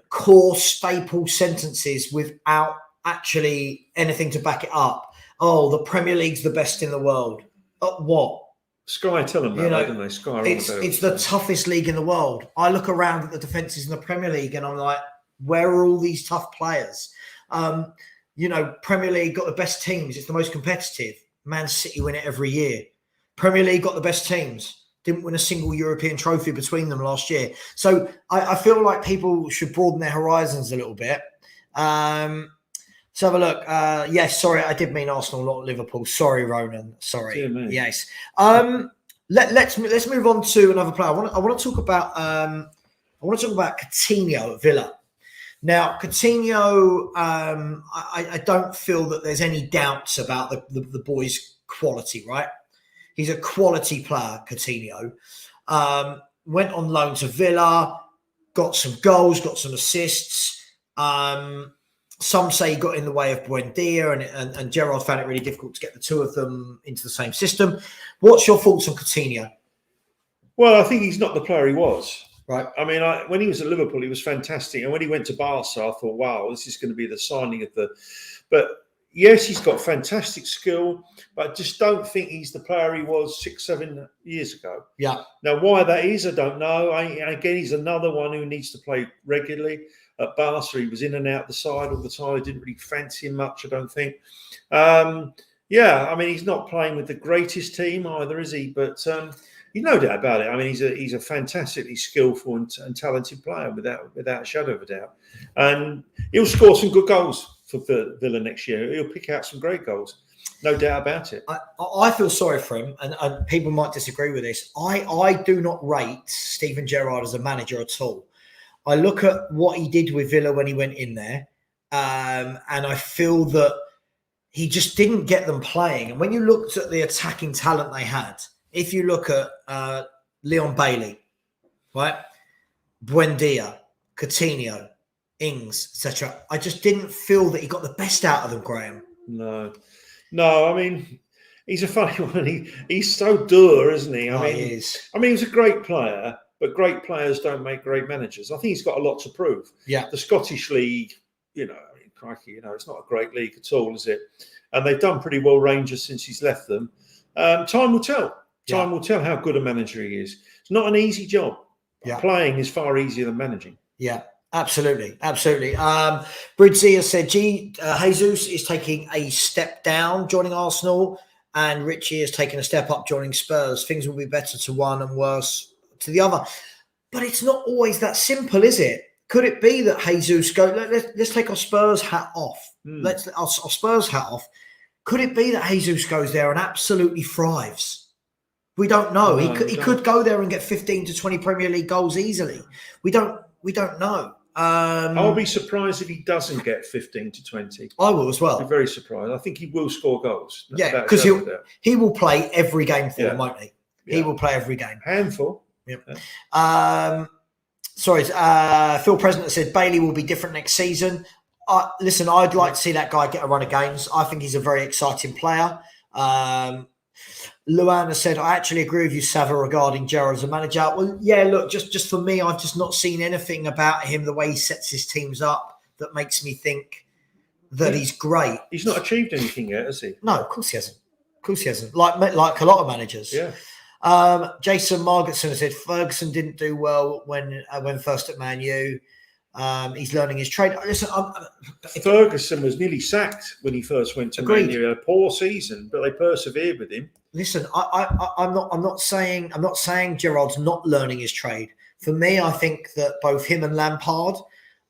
core staple sentences without actually anything to back it up. Oh, the Premier League's the best in the world. What? Sky tell them that, don't they? Sky. It's the toughest league in the world. I look around at the defences in the Premier League and I'm like, where are all these tough players? You know, Premier League got the best teams. It's the most competitive. Man City win it every year. Premier League got the best teams. Didn't win a single European trophy between them last year. So I feel like people should broaden their horizons a little bit. So have a look. Yes, sorry, I did mean Arsenal, not Liverpool. Sorry, Ronan. Sorry. Yes. Let's move on to another player. I want to talk about I want to talk about Coutinho at Villa. Now, Coutinho, I don't feel that there's any doubts about the boy's quality, right? He's a quality player, Coutinho. Went on loan to Villa, got some goals, got some assists. Some say he got in the way of Buendia, and Gerrard found it really difficult to get the two of them into the same system. What's your thoughts on Coutinho? Well, I think he's not the player he was. Right. I mean, when he was at Liverpool, he was fantastic. And when he went to Barca, I thought, wow, this is going to be the signing of the... But yes, he's got fantastic skill, but I just don't think he's the player he was 6-7 years ago. Yeah. Now, why that is, I don't know. Again, he's another one who needs to play regularly. At Barca, he was in and out the side all the time. I didn't really fancy him much, I don't think. Yeah, I mean, he's not playing with the greatest team either, is he? But you no doubt about it. I mean, he's a fantastically skillful and talented player without a shadow of a doubt. And he'll score some good goals for Villa next year. He'll pick out some great goals. No doubt about it. I feel sorry for him, and people might disagree with this. I do not rate Steven Gerrard as a manager at all. I look at what he did with Villa when he went in there, and I feel that he just didn't get them playing. And when you looked at the attacking talent they had, if you look at Leon Bailey, right, Buendia, Coutinho, Ings, etc., I just didn't feel that he got the best out of them, Graham. No. I mean, he's a funny one. He's so dour, isn't he? I mean, he is. I mean, he's a great player, but great players don't make great managers. I think he's got a lot to prove. Yeah. The Scottish League, I mean, crikey, it's not a great league at all, is it? And they've done pretty well, Rangers, since he's left them. Time will tell. Time will tell how good a manager he is. It's not an easy job. Yeah. Playing is far easier than managing. Yeah. Absolutely. Bridzi has said, Jesus is taking a step down joining Arsenal, and Richie is taking a step up joining Spurs. Things will be better to one and worse to the other. But it's not always that simple, is it? Could it be that Jesus let's take our Spurs hat off. Let's our Spurs hat off. Could it be that Jesus goes there and absolutely thrives? We don't know. No, he could go there and get 15 to 20 Premier League goals easily. We don't know. I'll be surprised if he doesn't get 15 to 20. I will as well. I'll be very surprised. I think he will score goils. Yeah, because he will play every game for them, won't he? Yeah. He will play every game. Handful. Yep. Phil President said Bailey will be different next season. Listen, I'd like to see that guy get a run of games. I think he's a very exciting player. Luana said, I actually agree with you, Savva, regarding Gerrard as a manager. Well, yeah, look, just for me, I've just not seen anything about him, the way he sets his teams up, that makes me think that he's great. He's not achieved anything yet, has he? No, of course he hasn't. Like a lot of managers. Yeah. Jason Margetson said Ferguson didn't do well when first at Man U. He's learning his trade. Listen, Ferguson was nearly sacked when he first went to Man U. He had a poor season, but they persevered with him. Listen, I'm not saying Gerrard's not learning his trade. For me, I think that both him and Lampard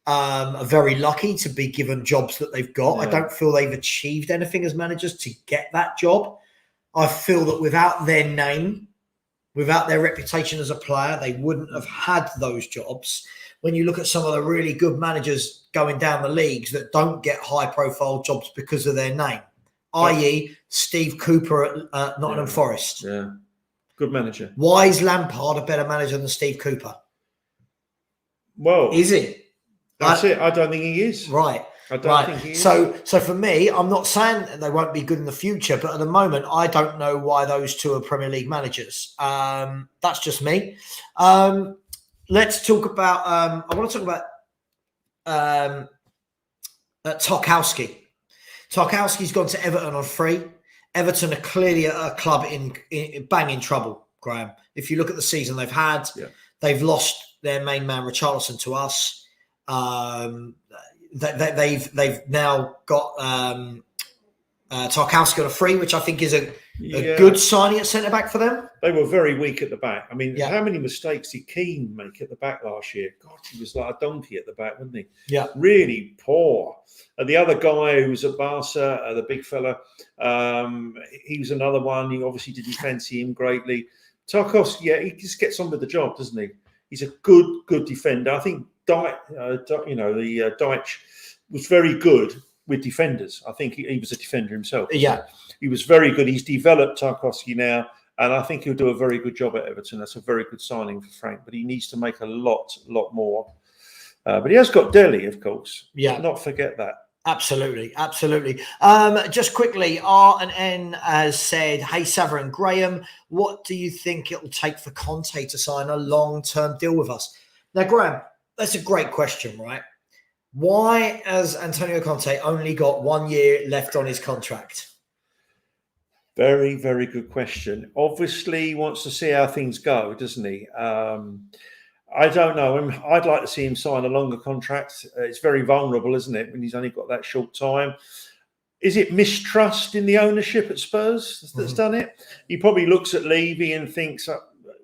are very lucky to be given jobs that they've got. Yeah. I don't feel they've achieved anything as managers to get that job. I feel that without their name, without their reputation as a player, they wouldn't have had those jobs. When you look at some of the really good managers going down the leagues that don't get high-profile jobs because of their name, i.e. Steve Cooper at Nottingham Forest. Yeah, good manager. Why is Lampard a better manager than Steve Cooper? Well, is he? That's it. I don't think he is. Right. I don't think he is. So for me, I'm not saying they won't be good in the future, but at the moment, I don't know why those two are Premier League managers. That's just me. Let's talk about. I want to talk about Tarkowski. Tarkowski's gone to Everton on free. Everton are clearly a club in banging trouble, Graham. If you look at the season they've had, they've lost their main man Richarlison to us. They've now got Tarkowski on a free, which I think is a good signing at centre back for them. They were very weak at the back. I mean, how many mistakes did Keane make at the back last year? God, he was like a donkey at the back, wasn't he? Yeah, really poor. And the other guy who was at Barca, the big fella, he was another one. He obviously didn't fancy him greatly. Tarkowski, he just gets on with the job, doesn't he? He's a good defender. I think Deitch was very good with defenders. I think he was a defender himself. Yeah. He was very good. He's developed Tarkowski now, and I think he'll do a very good job at Everton. That's a very good signing for Frank, but he needs to make a lot more. But he has got Delhi, of course. Yeah. Not forget that. Absolutely. Just quickly, R and N has said, hey, Savva and Graham, what do you think it'll take for Conte to sign a long-term deal with us? Now, Graham, that's a great question, right? Why has Antonio Conte only got 1 year left on his contract? Very, very good question. Obviously, he wants to see how things go, doesn't he? I don't know. I'd like to see him sign a longer contract. It's very vulnerable, isn't it, when he's only got that short time? Is it mistrust in the ownership at Spurs that's done it? He probably looks at Levy and thinks,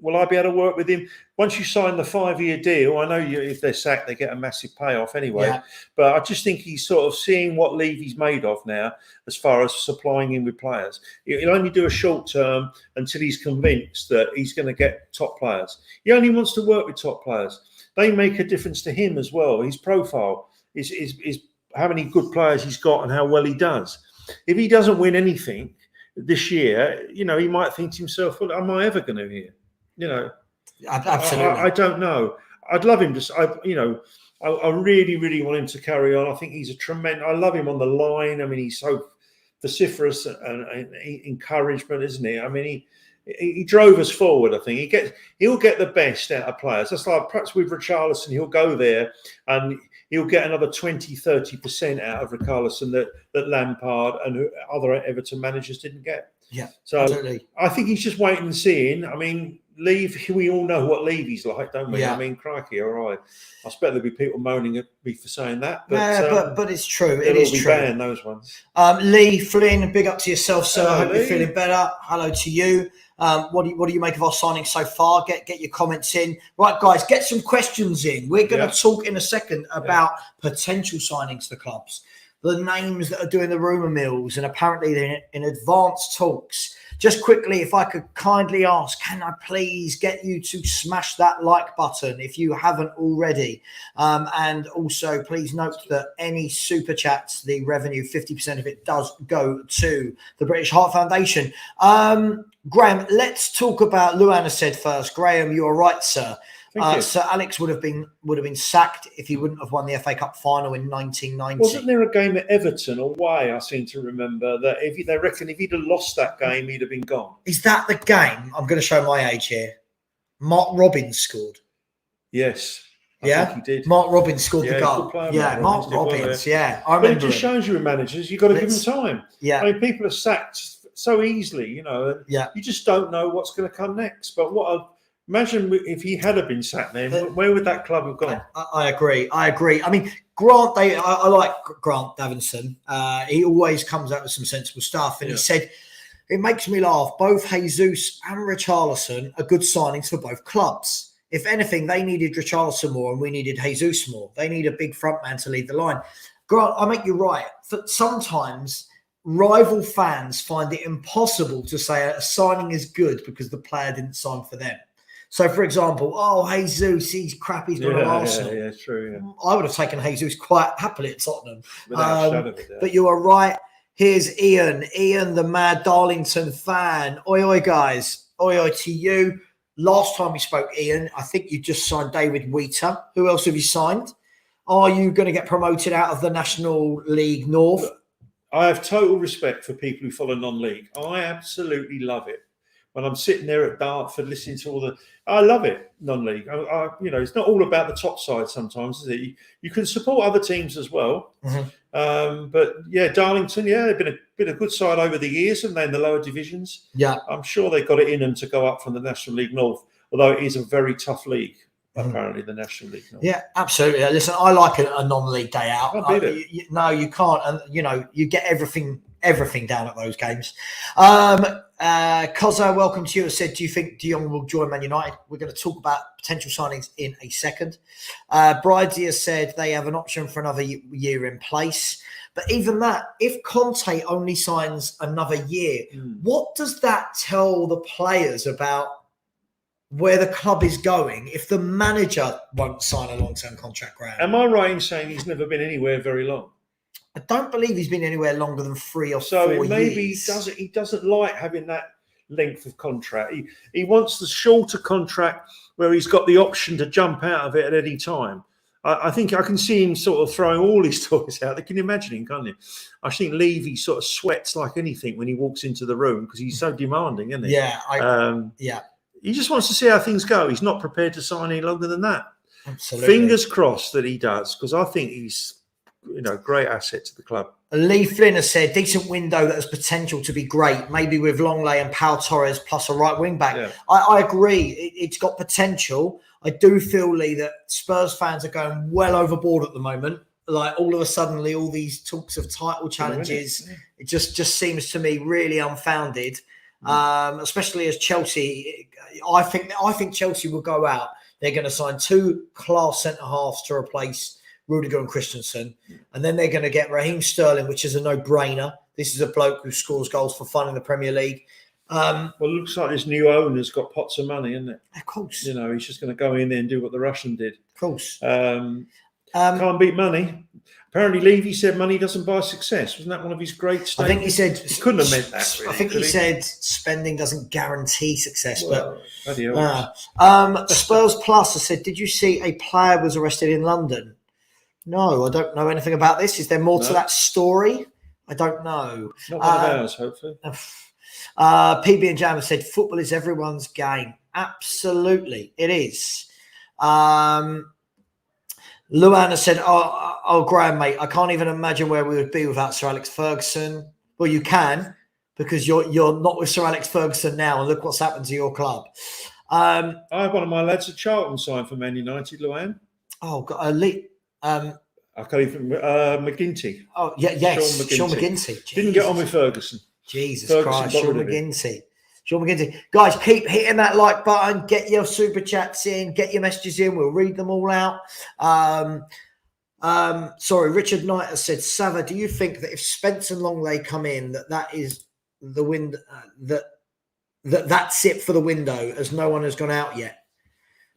will I be able to work with him? Once you sign the 5-year deal, I know if they're sacked, they get a massive payoff anyway. Yeah. But I just think he's sort of seeing what Levy's made of now as far as supplying him with players. He'll only do a short term until he's convinced that he's going to get top players. He only wants to work with top players. They make a difference to him as well. His profile is how many good players he's got and how well he does. If he doesn't win anything this year, he might think to himself, well, am I ever going to here? Absolutely. I don't know. I'd love him to. I really, really want him to carry on. I think he's a tremendous. I love him on the line. I mean, he's so vociferous and encouragement, isn't he? I mean, he drove us forward. I think he'll get the best out of players. That's like perhaps with Richarlison, he'll go there and he'll get another 20-30% out of Richarlison that Lampard and other Everton managers didn't get. Yeah, so absolutely. I think he's just waiting and seeing. I mean, we all know what Levy's like, don't we? Yeah. I mean, crikey, all right. I expect there'll be people moaning at me for saying that. But, but it's true. It is true. Banned, those ones. Lee Flynn, big up to yourself, sir. Hello, I hope Lee. you're feeling better. Hello to you. What do you make of our signing so far? Get your comments in. Right, guys, get some questions in. We're going to talk in a second about potential signings for clubs, the names that are doing the rumour mills, and apparently they're in advanced talks. Just quickly, if I could kindly ask, can I please get you to smash that like button if you haven't already? And also, please note that any super chats, the revenue, 50% of it does go to the British Heart Foundation. Graham, let's talk about Luana said first. Graham, you are right, sir. Sir Alex would have been sacked if he wouldn't have won the FA Cup final in 1990. Wasn't there a game at Everton away? I seem to remember that they reckon if he'd have lost that game, he'd have been gone. Is that the game? I'm going to show my age here. Mark Robbins scored. Yes. I think he did. Mark Robbins scored the goal. Mark Robbins. I remember. But it just shows you with managers, you've got to give them time. Yeah. I mean, people are sacked so easily, and you just don't know what's going to come next. But imagine if he had been sacked then, where would that club have gone? I agree. I mean, Grant, I like Grant Davinson. He always comes out with some sensible stuff. And he said, it makes me laugh. Both Jesus and Richarlison are good signings for both clubs. If anything, they needed Richarlison more and we needed Jesus more. They need a big front man to lead the line. Grant, I make you right. Sometimes rival fans find it impossible to say a signing is good because the player didn't sign for them. So, for example, Jesus, he's crap, he's gone to Arsenal. Yeah, true. Yeah. I would have taken Jesus quite happily at Tottenham. Without a shadow of a doubt. But you are right. Here's Ian, the mad Darlington fan. Oi, guys. Oi to you. Last time we spoke, Ian, I think you just signed David Wheater. Who else have you signed? Are you going to get promoted out of the National League North? Look, I have total respect for people who follow non-league. I absolutely love it. When I'm sitting there at Dartford listening to I love it, non-league. It's not all about the top side sometimes, is it? You can support other teams as well. Mm-hmm. But Darlington, they've been a good side over the years, haven't they, in the lower divisions? Yeah. I'm sure they've got it in them to go up from the National League North, although it is a very tough league, apparently, the National League North. Yeah, absolutely. Listen, I like a non-league day out. No, you can't. And, you get everything down at those games. Kozo, welcome to you. Has said, do you think De Jong will join Man United? We're going to talk about potential signings in a second. Bridesy has said they have an option for another year in place. But even that, if Conte only signs another year, what does that tell the players about where the club is going if the manager won't sign a long-term contract, Graham. Am I right in saying he's never been anywhere very long? I don't believe he's been anywhere longer than 3 or 4 So years. maybe he doesn't like having that length of contract. He wants the shorter contract where he's got the option to jump out of it at any time. I think I can see him sort of throwing all his toys out. You can imagine him, can't you? I think Levy sort of sweats like anything when he walks into the room because he's so demanding, isn't he? Yeah. He just wants to see how things go. He's not prepared to sign any longer than that. Absolutely. Fingers crossed that he does, because I think he's, great asset to the club. Lee Flynn has said, decent window that has potential to be great, maybe with Longley and Pau Torres plus a right wing back. Yeah. I agree. It's got potential. I do feel, Lee, that Spurs fans are going well overboard at the moment. Like all of a sudden, all these talks of title challenges, it just seems to me really unfounded. Especially as Chelsea, I think Chelsea will go out. They're going to sign 2 class centre halves to replace Rudiger and Christensen, and then they're going to get Raheem Sterling, which is a no-brainer. This is a bloke who scores goals for fun in the Premier League. Well, it looks like this new owner's got pots of money, isn't it? Of course. He's just going to go in there and do what the Russian did. Of course. Can't beat money. Apparently, Levy said money doesn't buy success. Wasn't that one of his great statements? I think he said... He couldn't have meant that, really, I think he said spending doesn't guarantee success. Well, but Spurs Plus has said, did you see a player was arrested in London? No, I don't know anything about this. Is there more to that story? I don't know. Not one of ours, hopefully. PB and Jam has said, football is everyone's game. Absolutely, it is. Luan has said, oh, Graham, mate, I can't even imagine where we would be without Sir Alex Ferguson. Well, you can, because you're not with Sir Alex Ferguson now, and look what's happened to your club. I have one of my lads at Charlton signed for Man United, Luan. Oh, got elite. I can't even McGinty. Oh, yes, Sean McGinty. Didn't get on with Ferguson. Jesus Ferguson Christ, Sean McGinty. Guys, keep hitting that like button. Get your super chats in. Get your messages in. We'll read them all out. Sorry, Richard Knight has said, Savva, do you think that if Spence and Longley come in, that is the window, that's it for the window, as no one has gone out yet?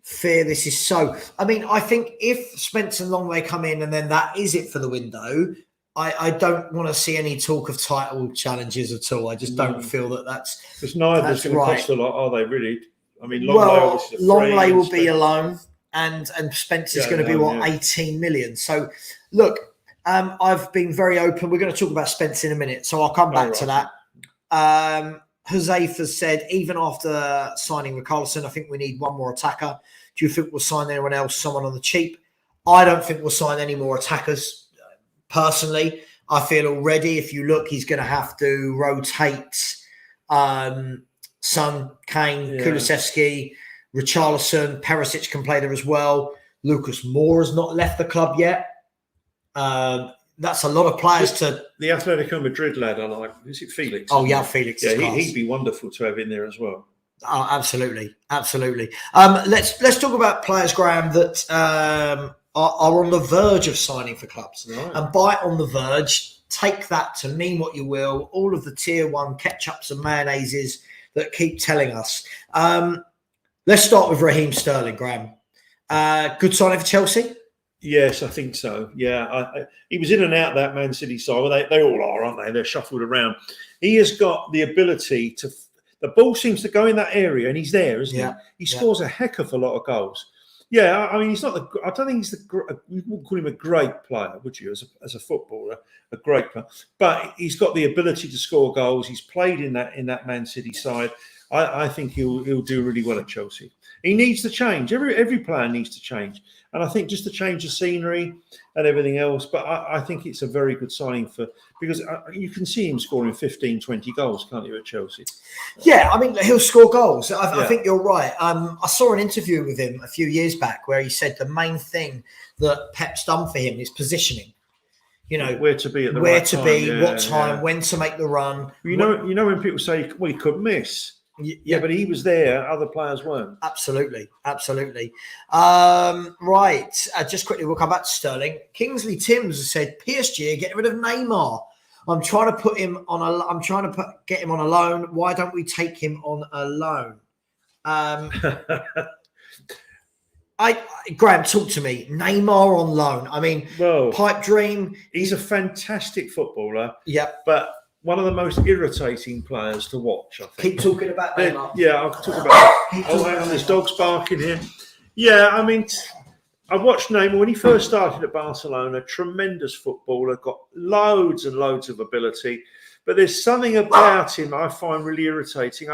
Fear this is so. I mean, I think if Spence and Longley come in and then that is it for the window, I don't want to see any talk of title challenges at all. I just don't feel that's... Because neither's going to cost a lot, are they, really? I mean, Longley will be alone and Spence is going to be, 18 million. So, look, I've been very open. We're going to talk about Spence in a minute, so I'll come back to that. Josef has said, even after signing Richarlison, I think we need one more attacker. Do you think we'll sign anyone else, someone on the cheap? I don't think we'll sign any more attackers. Personally, I feel already, if you look, he's going to have to rotate Son, Kane, Kulusevski, Richarlison, Perisic can play there as well. Lucas Moore has not left the club yet. That's a lot of players to... The Atletico Madrid lad, I like. Is it Felix? Oh, yeah, Felix. Yeah, he'd be wonderful to have in there as well. Oh, absolutely. Let's talk about players, Graham, that are on the verge of signing for clubs. Right. And by on the verge, take that to mean what you will. All of the tier one ketchups and mayonnaises that keep telling us. Let's start with Raheem Sterling, Graham. Good signing for Chelsea? Yes, I think so. Yeah, he was in and out that Man City side. Well, they all are, aren't they? They're shuffled around. He has got the ability to... The ball seems to go in that area, and he's there, isn't he? He scores a heck of a lot of goals. Yeah, I mean, he's not the... I don't think he's the... You wouldn't call him a great player, would you, as a footballer? A great player. But he's got the ability to score goals. He's played in that Man City side. I think he'll do really well at Chelsea. He needs to change. Every player needs to change. And I think just to change the scenery and everything else. But I think it's a very good signing because you can see him scoring 15, 20 goals, can't you, at Chelsea? Yeah, I mean, he'll score goals. I think you're right. I saw an interview with him a few years back where he said the main thing that Pep's done for him is positioning. You know, where to be at the right time. What time, when to make the run. You know when people say, well, he couldn't miss. Yeah, but he was there. Other players weren't. Absolutely. Right. Just quickly, we'll come back to Sterling. Kingsley Timms has said, PSG, get rid of Neymar. I'm trying to get him on a loan. Why don't we take him on a loan? Graham, talk to me. Neymar on loan. I mean, well, pipe dream. He's a fantastic footballer. Yeah. But one of the most irritating players to watch, I think. Keep talking about Neymar. Yeah, I'll talk about it. Hang on, there's dogs barking here. Yeah, I mean, I watched Neymar when he first started at Barcelona, tremendous footballer, got loads and loads of ability. But there's something about him I find really irritating.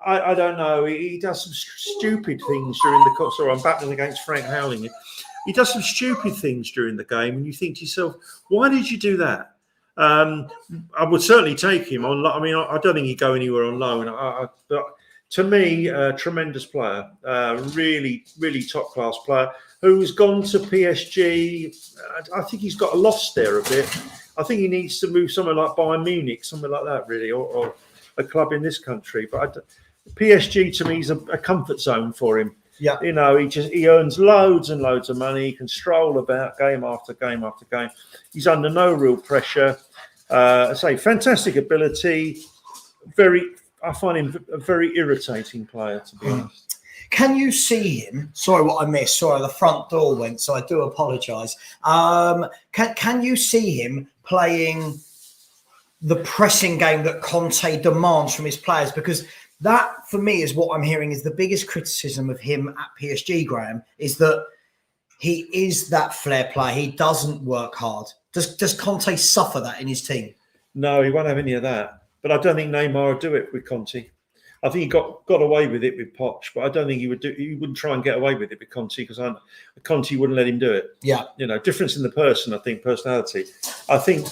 I don't know. He does some stupid things during the course. Sorry, I'm battling against Frank Howling. He does some stupid things during the game, and you think to yourself, why did you do that? I would certainly take him on. I mean, I don't think he'd go anywhere on loan. But to me, a tremendous player, really, really top class player who's gone to PSG. I think he's got lost there a bit. I think he needs to move somewhere like Bayern Munich, somewhere like that, really, or a club in this country. But PSG to me is a comfort zone for him. Yeah, you know, he earns loads and loads of money. He can stroll about game after game after game. He's under no real pressure. I say fantastic ability. I find him a very irritating player, to be honest. Can you see him? Sorry, what I missed. Sorry, the front door went, so I do apologise. Can you see him playing the pressing game that Conte demands from his players? Because that, for me, is what I'm hearing is the biggest criticism of him at PSG, Graham, is that he is that flair player. He doesn't work hard. Does Conte suffer that in his team? No, he won't have any of that. But I don't think Neymar would do it with Conte. I think he got away with it with Poch, but I don't think he would do. He wouldn't try and get away with it with Conte because Conte wouldn't let him do it. Yeah, you know, difference in the person. I think personality. I think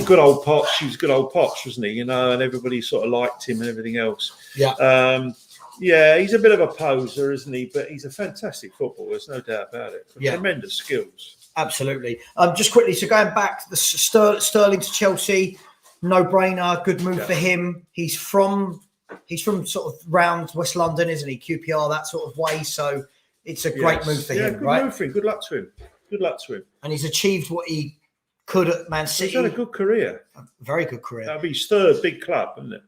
good old Poch. He was good old Poch, wasn't he? You know, and everybody sort of liked him and everything else. Yeah. Yeah, he's a bit of a poser, isn't he? But he's a fantastic footballer. There's no doubt about it. Tremendous skills. Absolutely. Just quickly, so going back to the Sterling to Chelsea, no brainer. Good move for him. He's from sort of round West London, isn't he? QPR, that sort of way. So it's a great move for him, good right? Move for him. Good luck to him. Good luck to him. And he's achieved what he could at Man City. He's had a good career. A very good career. That'll be his third big club, isn't it?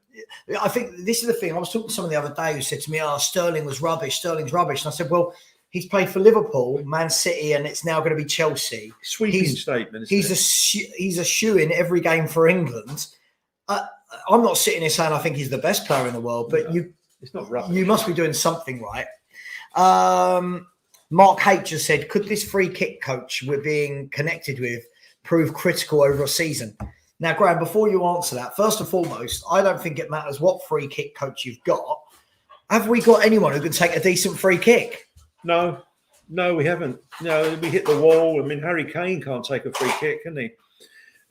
I think this is the thing. I was talking to someone the other day who said to me, Sterling was rubbish. Sterling's rubbish. And I said, well, he's played for Liverpool, Man City, and it's now going to be Chelsea. Sweeping statement, isn't it? He's a shoe in every game for England. I'm not sitting here saying I think he's the best player in the world, but it's not rubbish. You must be doing something right. Mark H has said, could this free kick coach we're being connected with prove critical over a season? Now, Graham, before you answer that, first and foremost, I don't think it matters what free kick coach you've got. Have we got anyone who can take a decent free kick? No, we haven't. No, we hit the wall. I mean, Harry Kane can't take a free kick, can he?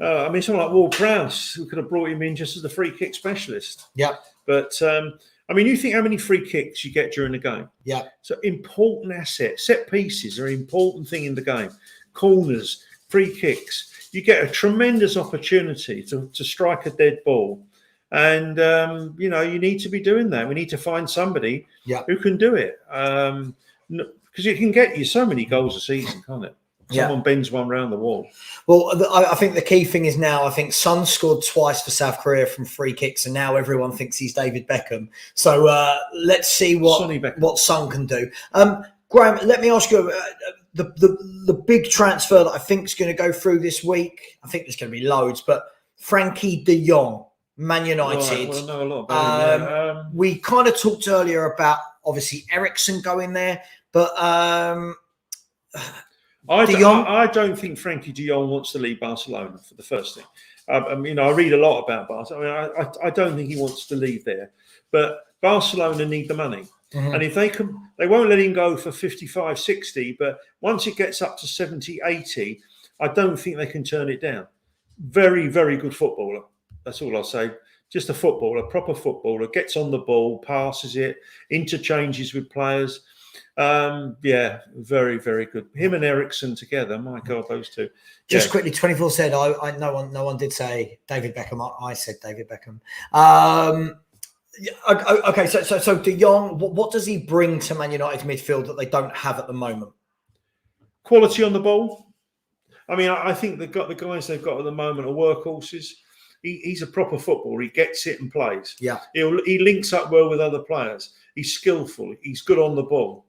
I mean, someone like Ward-Prowse, who could have brought him in just as a free kick specialist. Yeah. But, I mean, you think how many free kicks you get during the game? Yeah. So important assets. Set pieces are an important thing in the game. Corners, free kicks. You get a tremendous opportunity to strike a dead ball. And, you know, you need to be doing that. We need to find somebody who can do it. Because it can get you so many goals a season, can't it? Someone bends one round the wall. Well, I think the key thing is now, I think Son scored twice for South Korea from free kicks, and now everyone thinks he's David Beckham. So let's see what Son can do. Graham, let me ask you, the big transfer that I think is going to go through this week, I think there's going to be loads, but Frankie de Jong, Man United. Right, well, I know a lot about him. We kind of talked earlier about, obviously, Eriksen going there, but... I don't think Frankie de Jong wants to leave Barcelona, for the first thing. I mean, I read a lot about Barcelona. I mean, I don't think he wants to leave there. But Barcelona need the money. Mm-hmm. And if they won't let him go for 55, 60. But once it gets up to 70, 80, I don't think they can turn it down. Very, very good footballer. That's all I'll say. Just a footballer, proper footballer, gets on the ball, passes it, interchanges with players. Very, very good. Him and Eriksen together, my God, those two. Just quickly, 24 said, no one did say David Beckham. I said David Beckham. Okay, so De Jong, what does he bring to Man United midfield that they don't have at the moment? Quality on the ball. I mean, I think the guys they've got at the moment are workhorses. He's a proper footballer. He gets it and plays. Yeah. He links up well with other players. He's skillful. He's good on the ball.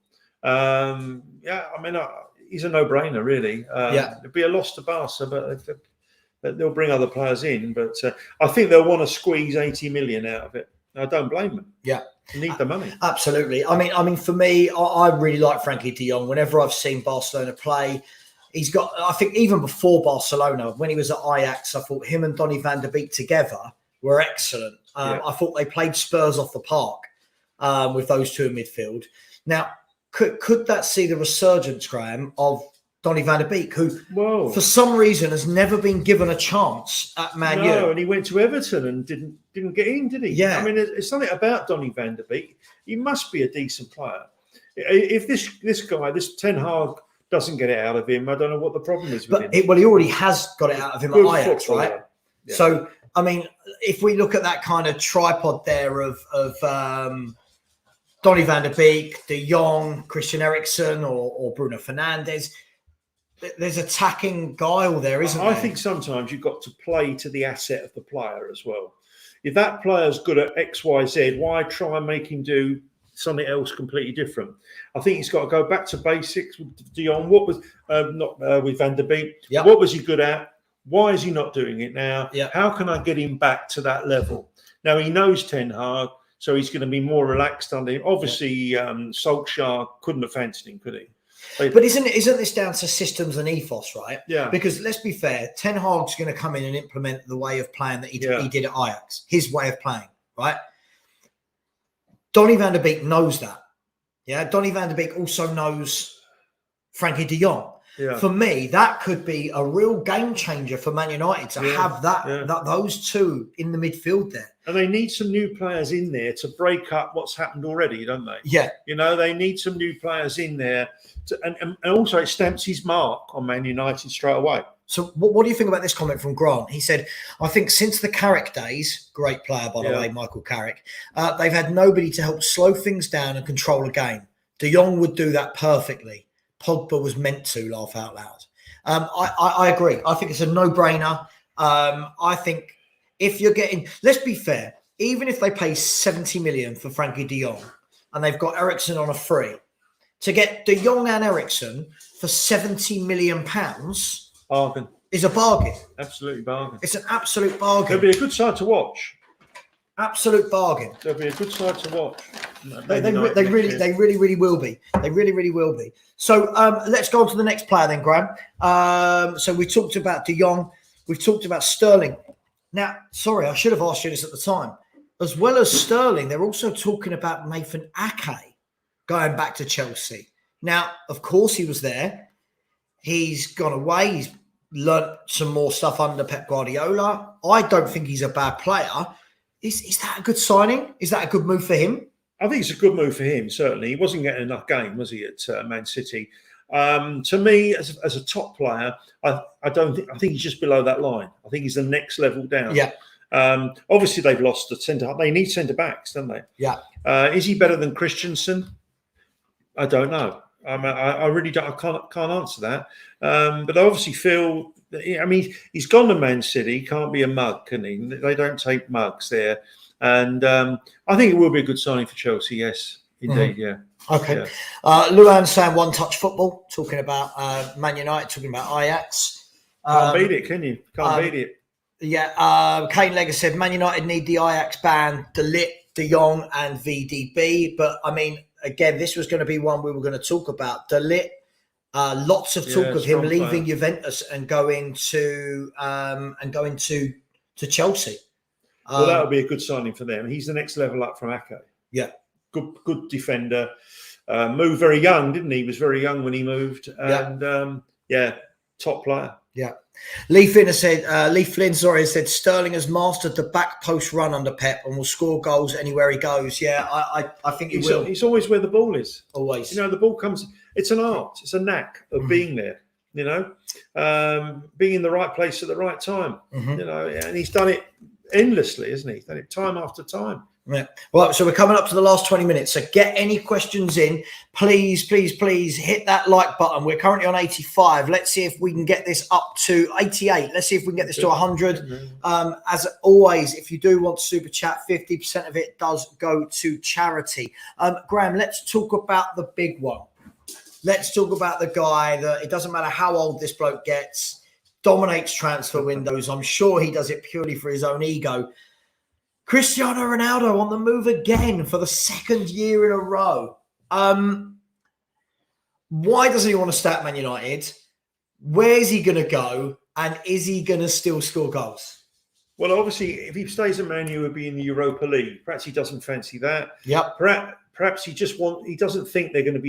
He's a no-brainer, really. It'd be a loss to Barca, but they'll bring other players in. But I think they'll want to squeeze 80 million out of it. I don't blame them. Yeah. They need the money. Absolutely. I mean, for me, I really like Frankie de Jong. Whenever I've seen Barcelona play, he's got, I think even before Barcelona, when he was at Ajax, I thought him and Donny van de Beek together were excellent. I thought they played Spurs off the park with those two in midfield. Now, could that see the resurgence, Graham, of Donny van de Beek, who for some reason has never been given a chance at Man U? No, and he went to Everton and didn't get in, did he? Yeah. I mean, it's something about Donny van de Beek. He must be a decent player. If this guy, this Ten Hag, doesn't get it out of him, I don't know what the problem is with him. He already has got it out of him at Ajax, right? Yeah. So, I mean, if we look at that kind of tripod there of Donny van de Beek, De Jong, Christian Eriksen, or Bruno Fernandes, there's attacking guile there, isn't there? I think sometimes you've got to play to the asset of the player as well. If that player's good at X, Y, Z, why try and make him do something else completely different? I think he's got to go back to basics with De Jong. What was with Van der Beek? Yep. What was he good at? Why is he not doing it now? Yep. How can I get him back to that level? Now he knows Ten Hag, so he's going to be more relaxed under him. Obviously, Solskjaer couldn't have fancied him, could he? But isn't this down to systems and ethos, right? Yeah. Because let's be fair, Ten Hag's going to come in and implement the way of playing that he did at Ajax, his way of playing, right? Donny van de Beek knows that. Yeah, Donny van de Beek also knows Frankie de Jong. Yeah. For me, that could be a real game changer for Man United to have those two in the midfield there. And they need some new players in there to break up what's happened already, don't they? Yeah. You know, they need some new players in there. And also it stamps his mark on Man United straight away. So what do you think about this comment from Grant? He said, I think since the Carrick days, great player, by the way, Michael Carrick, they've had nobody to help slow things down and control a game. De Jong would do that perfectly. Pogba was meant to, laugh out loud. I agree. I think it's a no-brainer. I think if you're getting, let's be fair, even if they pay 70 million for Frankie de Jong and they've got Eriksen on a free, to get de Jong and Eriksen for 70 million pounds is a bargain. Absolutely bargain. It's an absolute bargain. It'll be a good side to watch. Absolute bargain. There'll be a good side to watch. They really will be. They really will be. So let's go on to the next player then, Graham. So we talked about De Jong. We've talked about Sterling. Now, sorry, I should have asked you this at the time. As well as Sterling, they're also talking about Nathan Ake going back to Chelsea. Now, of course, he was there. He's gone away. He's learnt some more stuff under Pep Guardiola. I don't think he's a bad player. Is that a good signing? Is that a good move for him? I think it's a good move for him, certainly. He wasn't getting enough game, was he, at Man City? To me, as a top player, I think he's just below that line. I think he's the next level down. Yeah. Obviously, they've lost the centre. They need centre backs, don't they? Yeah. Is he better than Christensen? I don't know. I really don't. I can't answer that. But I obviously feel. I mean, he's gone to Man City. He can't be a mug, can he? They don't take mugs there. And I think it will be a good signing for Chelsea. Yes, indeed. Yeah. Okay. Yeah. Luan saying one-touch football, talking about Man United, talking about Ajax. Can't beat it, can you? Can't beat it. Yeah. Kane Legger said Man United need the Ajax ban, De Ligt, De Jong and VDB. But, I mean, again, this was going to be one we were going to talk about. De Ligt, lots of talk of him leaving Juventus and going to Chelsea. Well, that would be a good signing for them. He's the next level up from Ake. Yeah. Good defender. Moved very young, didn't he? He was very young when he moved. And, top player. Yeah. Lee Flynn said Sterling has mastered the back post run under Pep and will score goals anywhere he goes. Yeah, I think he will. He's always where the ball is. Always. You know, the ball comes. It's an art. It's a knack of being there. You know, being in the right place at the right time. You know, and he's done it endlessly, isn't he? He's done it time after time. Yeah. Well, so we're coming up to the last 20 minutes. So get any questions in. Please, please, please hit that like button. We're currently on 85. Let's see if we can get this up to 88. Let's see if we can get this to 100. As always, if you do want to super chat, 50% of it does go to charity. Graham, let's talk about the big one. Let's talk about the guy that it doesn't matter how old this bloke gets, dominates transfer windows. I'm sure he does it purely for his own ego. Cristiano Ronaldo on the move again for the second year in a row. Why doesn't he want to stay at Man United? Where's he going to go? And is he going to still score goals? Well, obviously, if he stays at Man U, he'll be in the Europa League. Perhaps he doesn't fancy that. Yep. Perhaps he doesn't think they're going to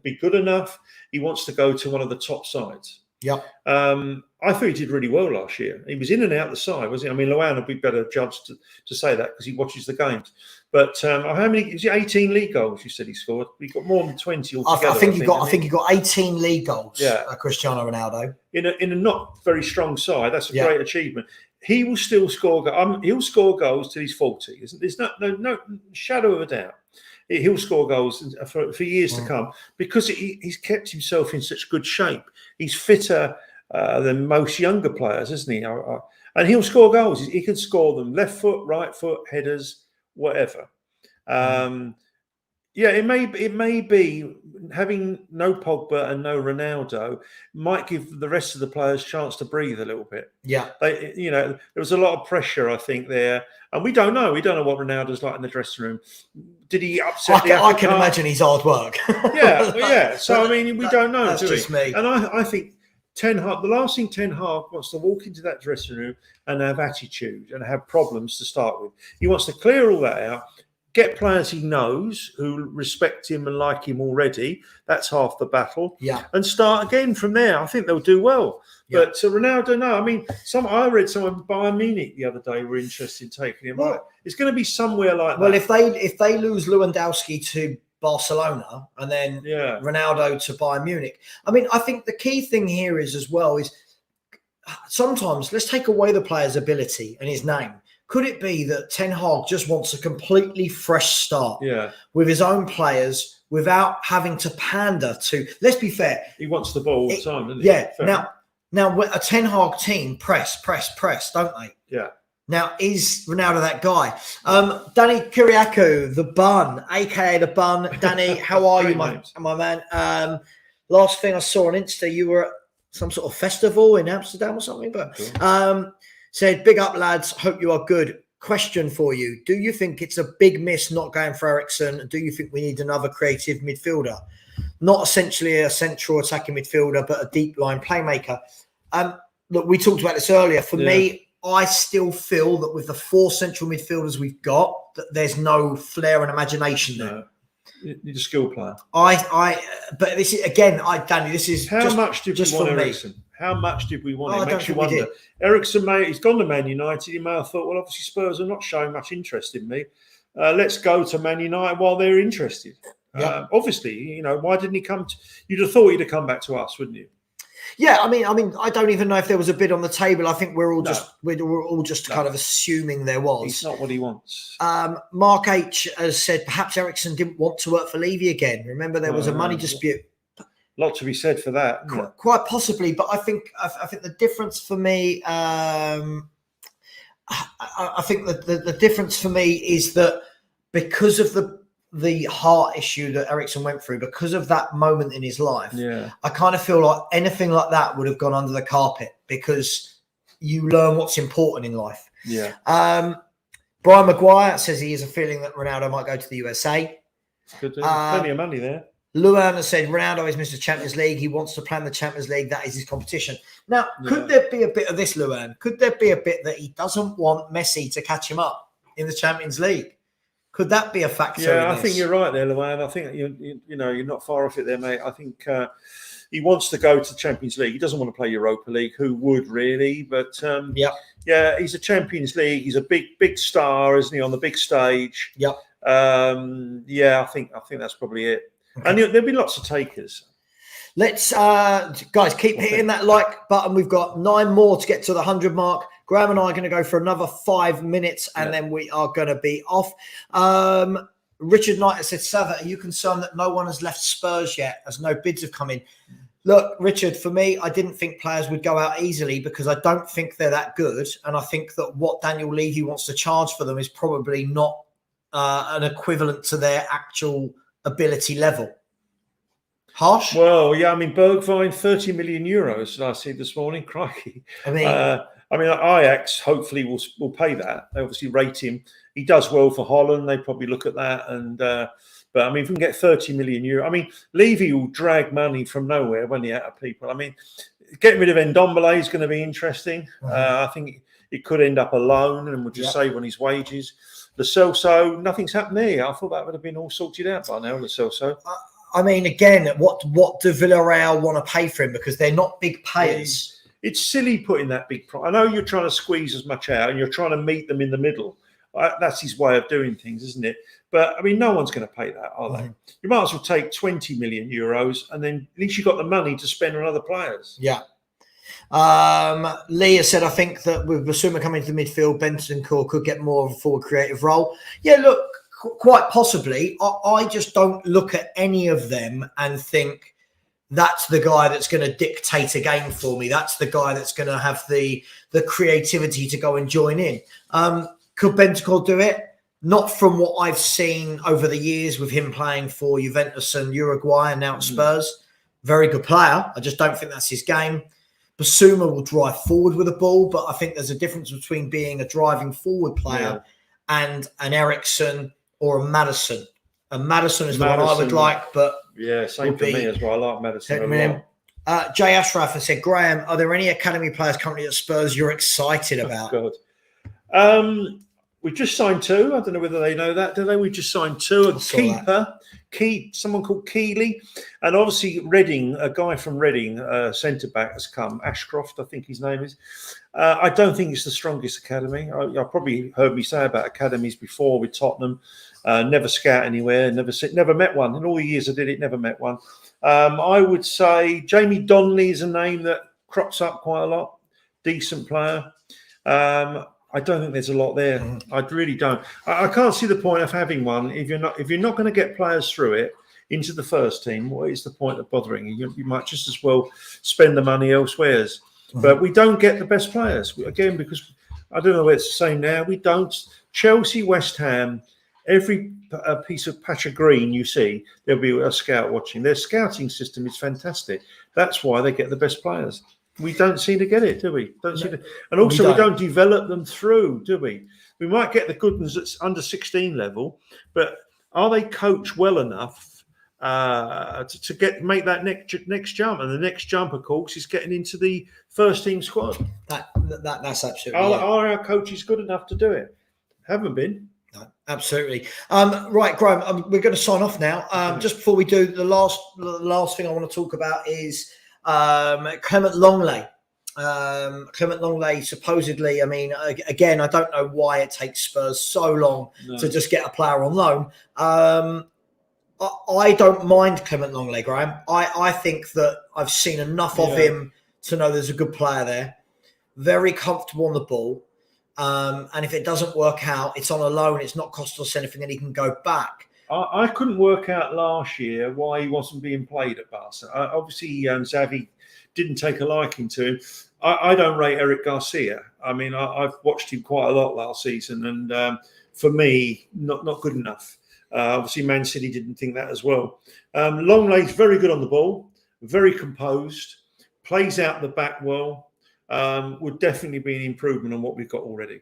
be good enough. He wants to go to one of the top sides. Yep. I thought he did really well last year. He was in and out the side, wasn't he? I mean, Luan would be better judged to say that because he watches the games. But how many? Is it 18 league goals? You said he scored. He got more than 20 altogether. I think he got 18 league goals. Yeah, Cristiano Ronaldo in a not very strong side. That's a great achievement. He will still score. He'll score goals till he's 40. There's no shadow of a doubt. He'll score goals for years to come because he's kept himself in such good shape. He's fitter than most younger players, isn't he? And he'll score goals. He can score them left foot, right foot, headers, whatever. It may be having no Pogba and no Ronaldo might give the rest of the players a chance to breathe a little bit. Yeah, there was a lot of pressure, I think, there, and we don't know. We don't know what Ronaldo's like in the dressing room. Did he upset? I can imagine he's hard work. Yeah. So I mean, we don't know. That's just me. And I think Ten Hag. The last thing Ten Hag wants to walk into that dressing room and have attitude and have problems to start with. He wants to clear all that out. Get players he knows who respect him and like him already. That's half the battle. Yeah. And start again from there. I think they'll do well. Yeah. But Ronaldo, no. I mean, I read someone Bayern Munich the other day were interested in taking him. Well, it's going to be somewhere like that. Well, if they lose Lewandowski to Barcelona and then Ronaldo to Bayern Munich, I mean, I think the key thing here is sometimes let's take away the player's ability and his name. Could it be that Ten Hag just wants a completely fresh start with his own players without having to pander to, let's be fair. He wants the ball all the time, doesn't he? Yeah. Now, a Ten Hag team press, don't they? Yeah. Now, is Ronaldo that guy? Danny Kiriakou, the bun, a.k.a. the bun. Danny, how are you, my man? Last thing I saw on Insta, you were at some sort of festival in Amsterdam or something, but... Said, big up, lads. Hope you are good. Question for you. Do you think it's a big miss not going for Eriksen? Do you think we need another creative midfielder? Not essentially a central attacking midfielder, but a deep line playmaker. Look, we talked about this earlier. For me, I still feel that with the 4 central midfielders we've got, that there's no flair and imagination there. No. You need a skill player. But this is, again, Danny, this is how much did we want Eriksen? How much did we want him? Makes you wonder. Eriksen, he's gone to Man United. He may have thought, well, obviously Spurs are not showing much interest in me. Let's go to Man United while they're interested. Yeah. Obviously, why didn't he come? You'd have thought he'd have come back to us, wouldn't you? Yeah, I mean, I don't even know if there was a bid on the table. I think we're all just kind of assuming there was. It's not what he wants. Mark H has said perhaps Eriksen didn't want to work for Levy again. Remember, there was a money dispute. Lot to be said for that. Quite possibly, but I think the difference for me, I think that the difference for me is that because of the heart issue that Eriksen went through, because of that moment in his life, I kind of feel like anything like that would have gone under the carpet because you learn what's important in life. Yeah. Brian Maguire says he has a feeling that Ronaldo might go to the USA. Good, plenty of money there. Luan has said Ronaldo is Mr. Champions League. He wants to play in the Champions League. That is his competition. Now, could there be a bit of this, Luan? Could there be a bit that he doesn't want Messi to catch him up in the Champions League? Could that be a factor? Yeah, I think you're right there, Luan. I think you're not far off it there, mate. I think he wants to go to the Champions League. He doesn't want to play Europa League. Who would really? But he's a Champions League. He's a big star, isn't he, on the big stage? Yep. I think that's probably it. Okay. And there'll be lots of takers. Let's, guys, keep hitting that like button. We've got 9 more to get to the 100 mark. Graham and I are going to go for another 5 minutes, and then we are going to be off. Richard Knight has said, Savva, are you concerned that no one has left Spurs yet, as no bids have come in? Look, Richard, for me, I didn't think players would go out easily because I don't think they're that good. And I think that what Daniel Levy wants to charge for them is probably not an equivalent to their actual ability level. Harsh? Well, yeah, I mean, Bergwijn, 30 million euros, I see this morning. Crikey. I mean, Ajax hopefully will pay that. They obviously rate him. He does well for Haaland. They probably look at that. And but I mean, if we can get 30 million euro, I mean, Levy will drag money from nowhere when he out of people. I mean, getting rid of Ndombele is going to be interesting. I think it could end up a loan, and we'll just save on his wages. Lo Celso, nothing's happened there. I thought that would have been all sorted out by now. Lo Celso. I mean, again, what do Villarreal want to pay for him, because they're not big payers? It's silly putting that big price. I know you're trying to squeeze as much out, and you're trying to meet them in the middle. That's his way of doing things, isn't it? But I mean, no one's going to pay that, are they? You might as well take 20 million euros, and then at least you've got the money to spend on other players. Yeah. Leah said, I think that with Basuma coming to the midfield, Bentancur could get more of a forward creative role. Yeah, look, quite possibly. I just don't look at any of them and think that's the guy that's going to dictate a game for me. That's the guy that's going to have the creativity to go and join in. Could Bentancur do it? Not from what I've seen over the years with him playing for Juventus and Uruguay and now at Spurs. Very good player. I just don't think that's his game. Basuma will drive forward with the ball, but I think there's a difference between being a driving forward player and an Eriksen or a Maddison. And Maddison is the one I would like, but same for me as well. I like Maddison a lot. Jay Ashraf has said, Graham, are there any academy players currently at Spurs you're excited about? We just signed 2. I don't know whether they know that, do they? We just signed 2. A keeper, someone called Keeley. And obviously Reading, a guy from Reading, centre-back has come. Ashcroft, I think his name is. I don't think it's the strongest academy. I probably heard me say about academies before with Tottenham. Never scout anywhere, never met one. In all the years I did it, never met one. I would say Jamie Donnelly is a name that crops up quite a lot. Decent player. I don't think there's a lot there. I really don't. I can't see the point of having one if you're not going to get players through it into the first team. What is the point of bothering? You might just as well spend the money elsewhere. But we don't get the best players again because I don't know whether it's the same now. We don't. Chelsea, West Ham, every piece of patch of green you see, there'll be a scout watching. Their scouting system is fantastic. That's why they get the best players. We don't seem to get it, do we? And also we don't develop them through, do we? We might get the good ones at under 16 level, but are they coached well enough to make that next jump? And the next jump, of course, is getting into the first team squad. That's absolutely. Are our coaches good enough to do it? Haven't been. No, absolutely. Right, Graham, we're going to sign off now. Just before we do, the last thing I want to talk about is Clement Longley. Clement Longley supposedly, I mean, again, I don't know why it takes Spurs so long to just get a player on loan. I don't mind Clement Longley, Graham. I think that I've seen enough of him to know there's a good player there. Very comfortable on the ball. And if it doesn't work out, it's on a loan. It's not cost us anything and he can go back. I couldn't work out last year why he wasn't being played at Barca. Obviously, Xavi didn't take a liking to him. I don't rate Eric Garcia. I mean, I've watched him quite a lot last season, and for me, not good enough. Obviously, Man City didn't think that as well. Longley's very good on the ball, very composed, plays out the back well. Would definitely be an improvement on what we've got already.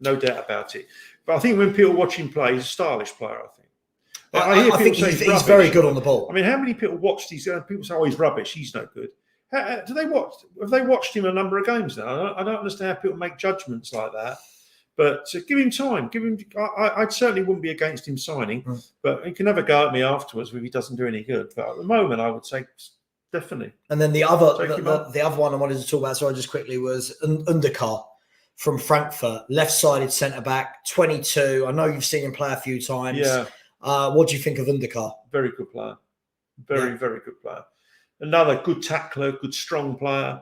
No doubt about it. But I think when people watch him play, he's a stylish player, I think. I think he's very good on the ball. I mean, how many people watch these? People say, "Oh, he's rubbish. He's no good." Do they watch? Have they watched him a number of games now? I don't understand how people make judgments like that. But give him time. Give him. I certainly wouldn't be against him signing, but he can have a go at me afterwards if he doesn't do any good. But at the moment, I would say definitely. And then the other one I wanted to talk about, sorry, just quickly, was Undercar from Frankfurt, left-sided centre back, 22. I know you've seen him play a few times. Yeah. What do you think of Undercar? Very good player. Very good player. Another good tackler, good strong player.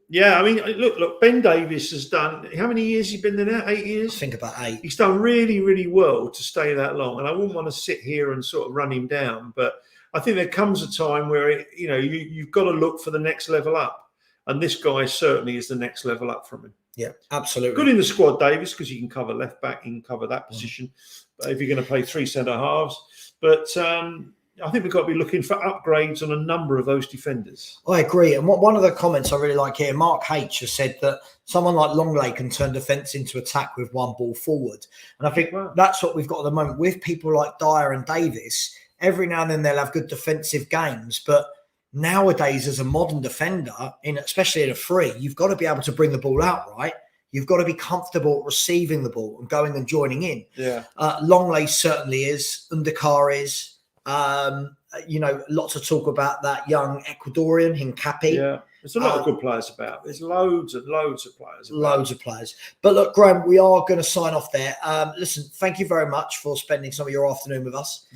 Yeah, I mean, look, Ben Davies has done, how many years has he been there now? 8 years? I think about 8. He's done really, really well to stay that long. And I wouldn't want to sit here and sort of run him down. But I think there comes a time where, you've got to look for the next level up. And this guy certainly is the next level up from him. Yeah, absolutely. Good in the squad, Davies, because you can cover left back, you can cover that position. But if you're going to play 3 centre halves. But I think we've got to be looking for upgrades on a number of those defenders. I agree. And one of the comments I really like here, Mark H has said that someone like Longley can turn defence into attack with one ball forward. And I think that's what we've got at the moment with people like Dyer and Davis. Every now and then they'll have good defensive games, but nowadays as a modern defender, especially in a free, you've got to be able to bring the ball out, right? You've got to be comfortable receiving the ball and going and joining in. Yeah. Longley certainly is. Undakar is. Lots of talk about that young Ecuadorian, Hincapi. Yeah, there's a lot of good players about. There's loads and loads of players. Loads of players. But look, Graham, we are going to sign off there. Listen, thank you very much for spending some of your afternoon with us.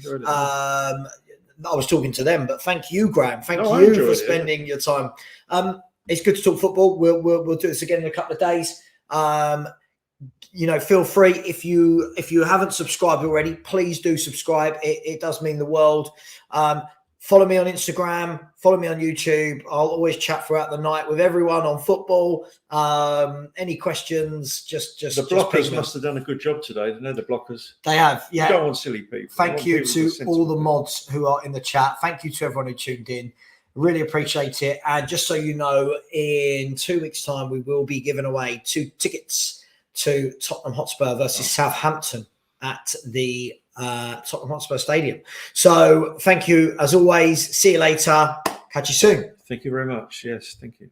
I was talking to them, but thank you, Graham. Thank you for spending your time. It's good to talk football. We'll do this again in a couple of days. Feel free if you haven't subscribed already, please do subscribe. It does mean the world. Follow me on Instagram, follow me on YouTube. I'll always chat throughout the night with everyone on football. Any questions, just the blockers must have done a good job today, didn't they? The blockers. They have, yeah. You don't want silly people. Thank you to all the mods who are in the chat. Thank you to everyone who tuned in. Really appreciate it. And just so you know, in 2 weeks' time, we will be giving away 2 tickets to Tottenham Hotspur versus Southampton at the Tottenham Hotspur Stadium. So thank you as always. See you later. Catch you soon. Thank you very much. Yes, thank you.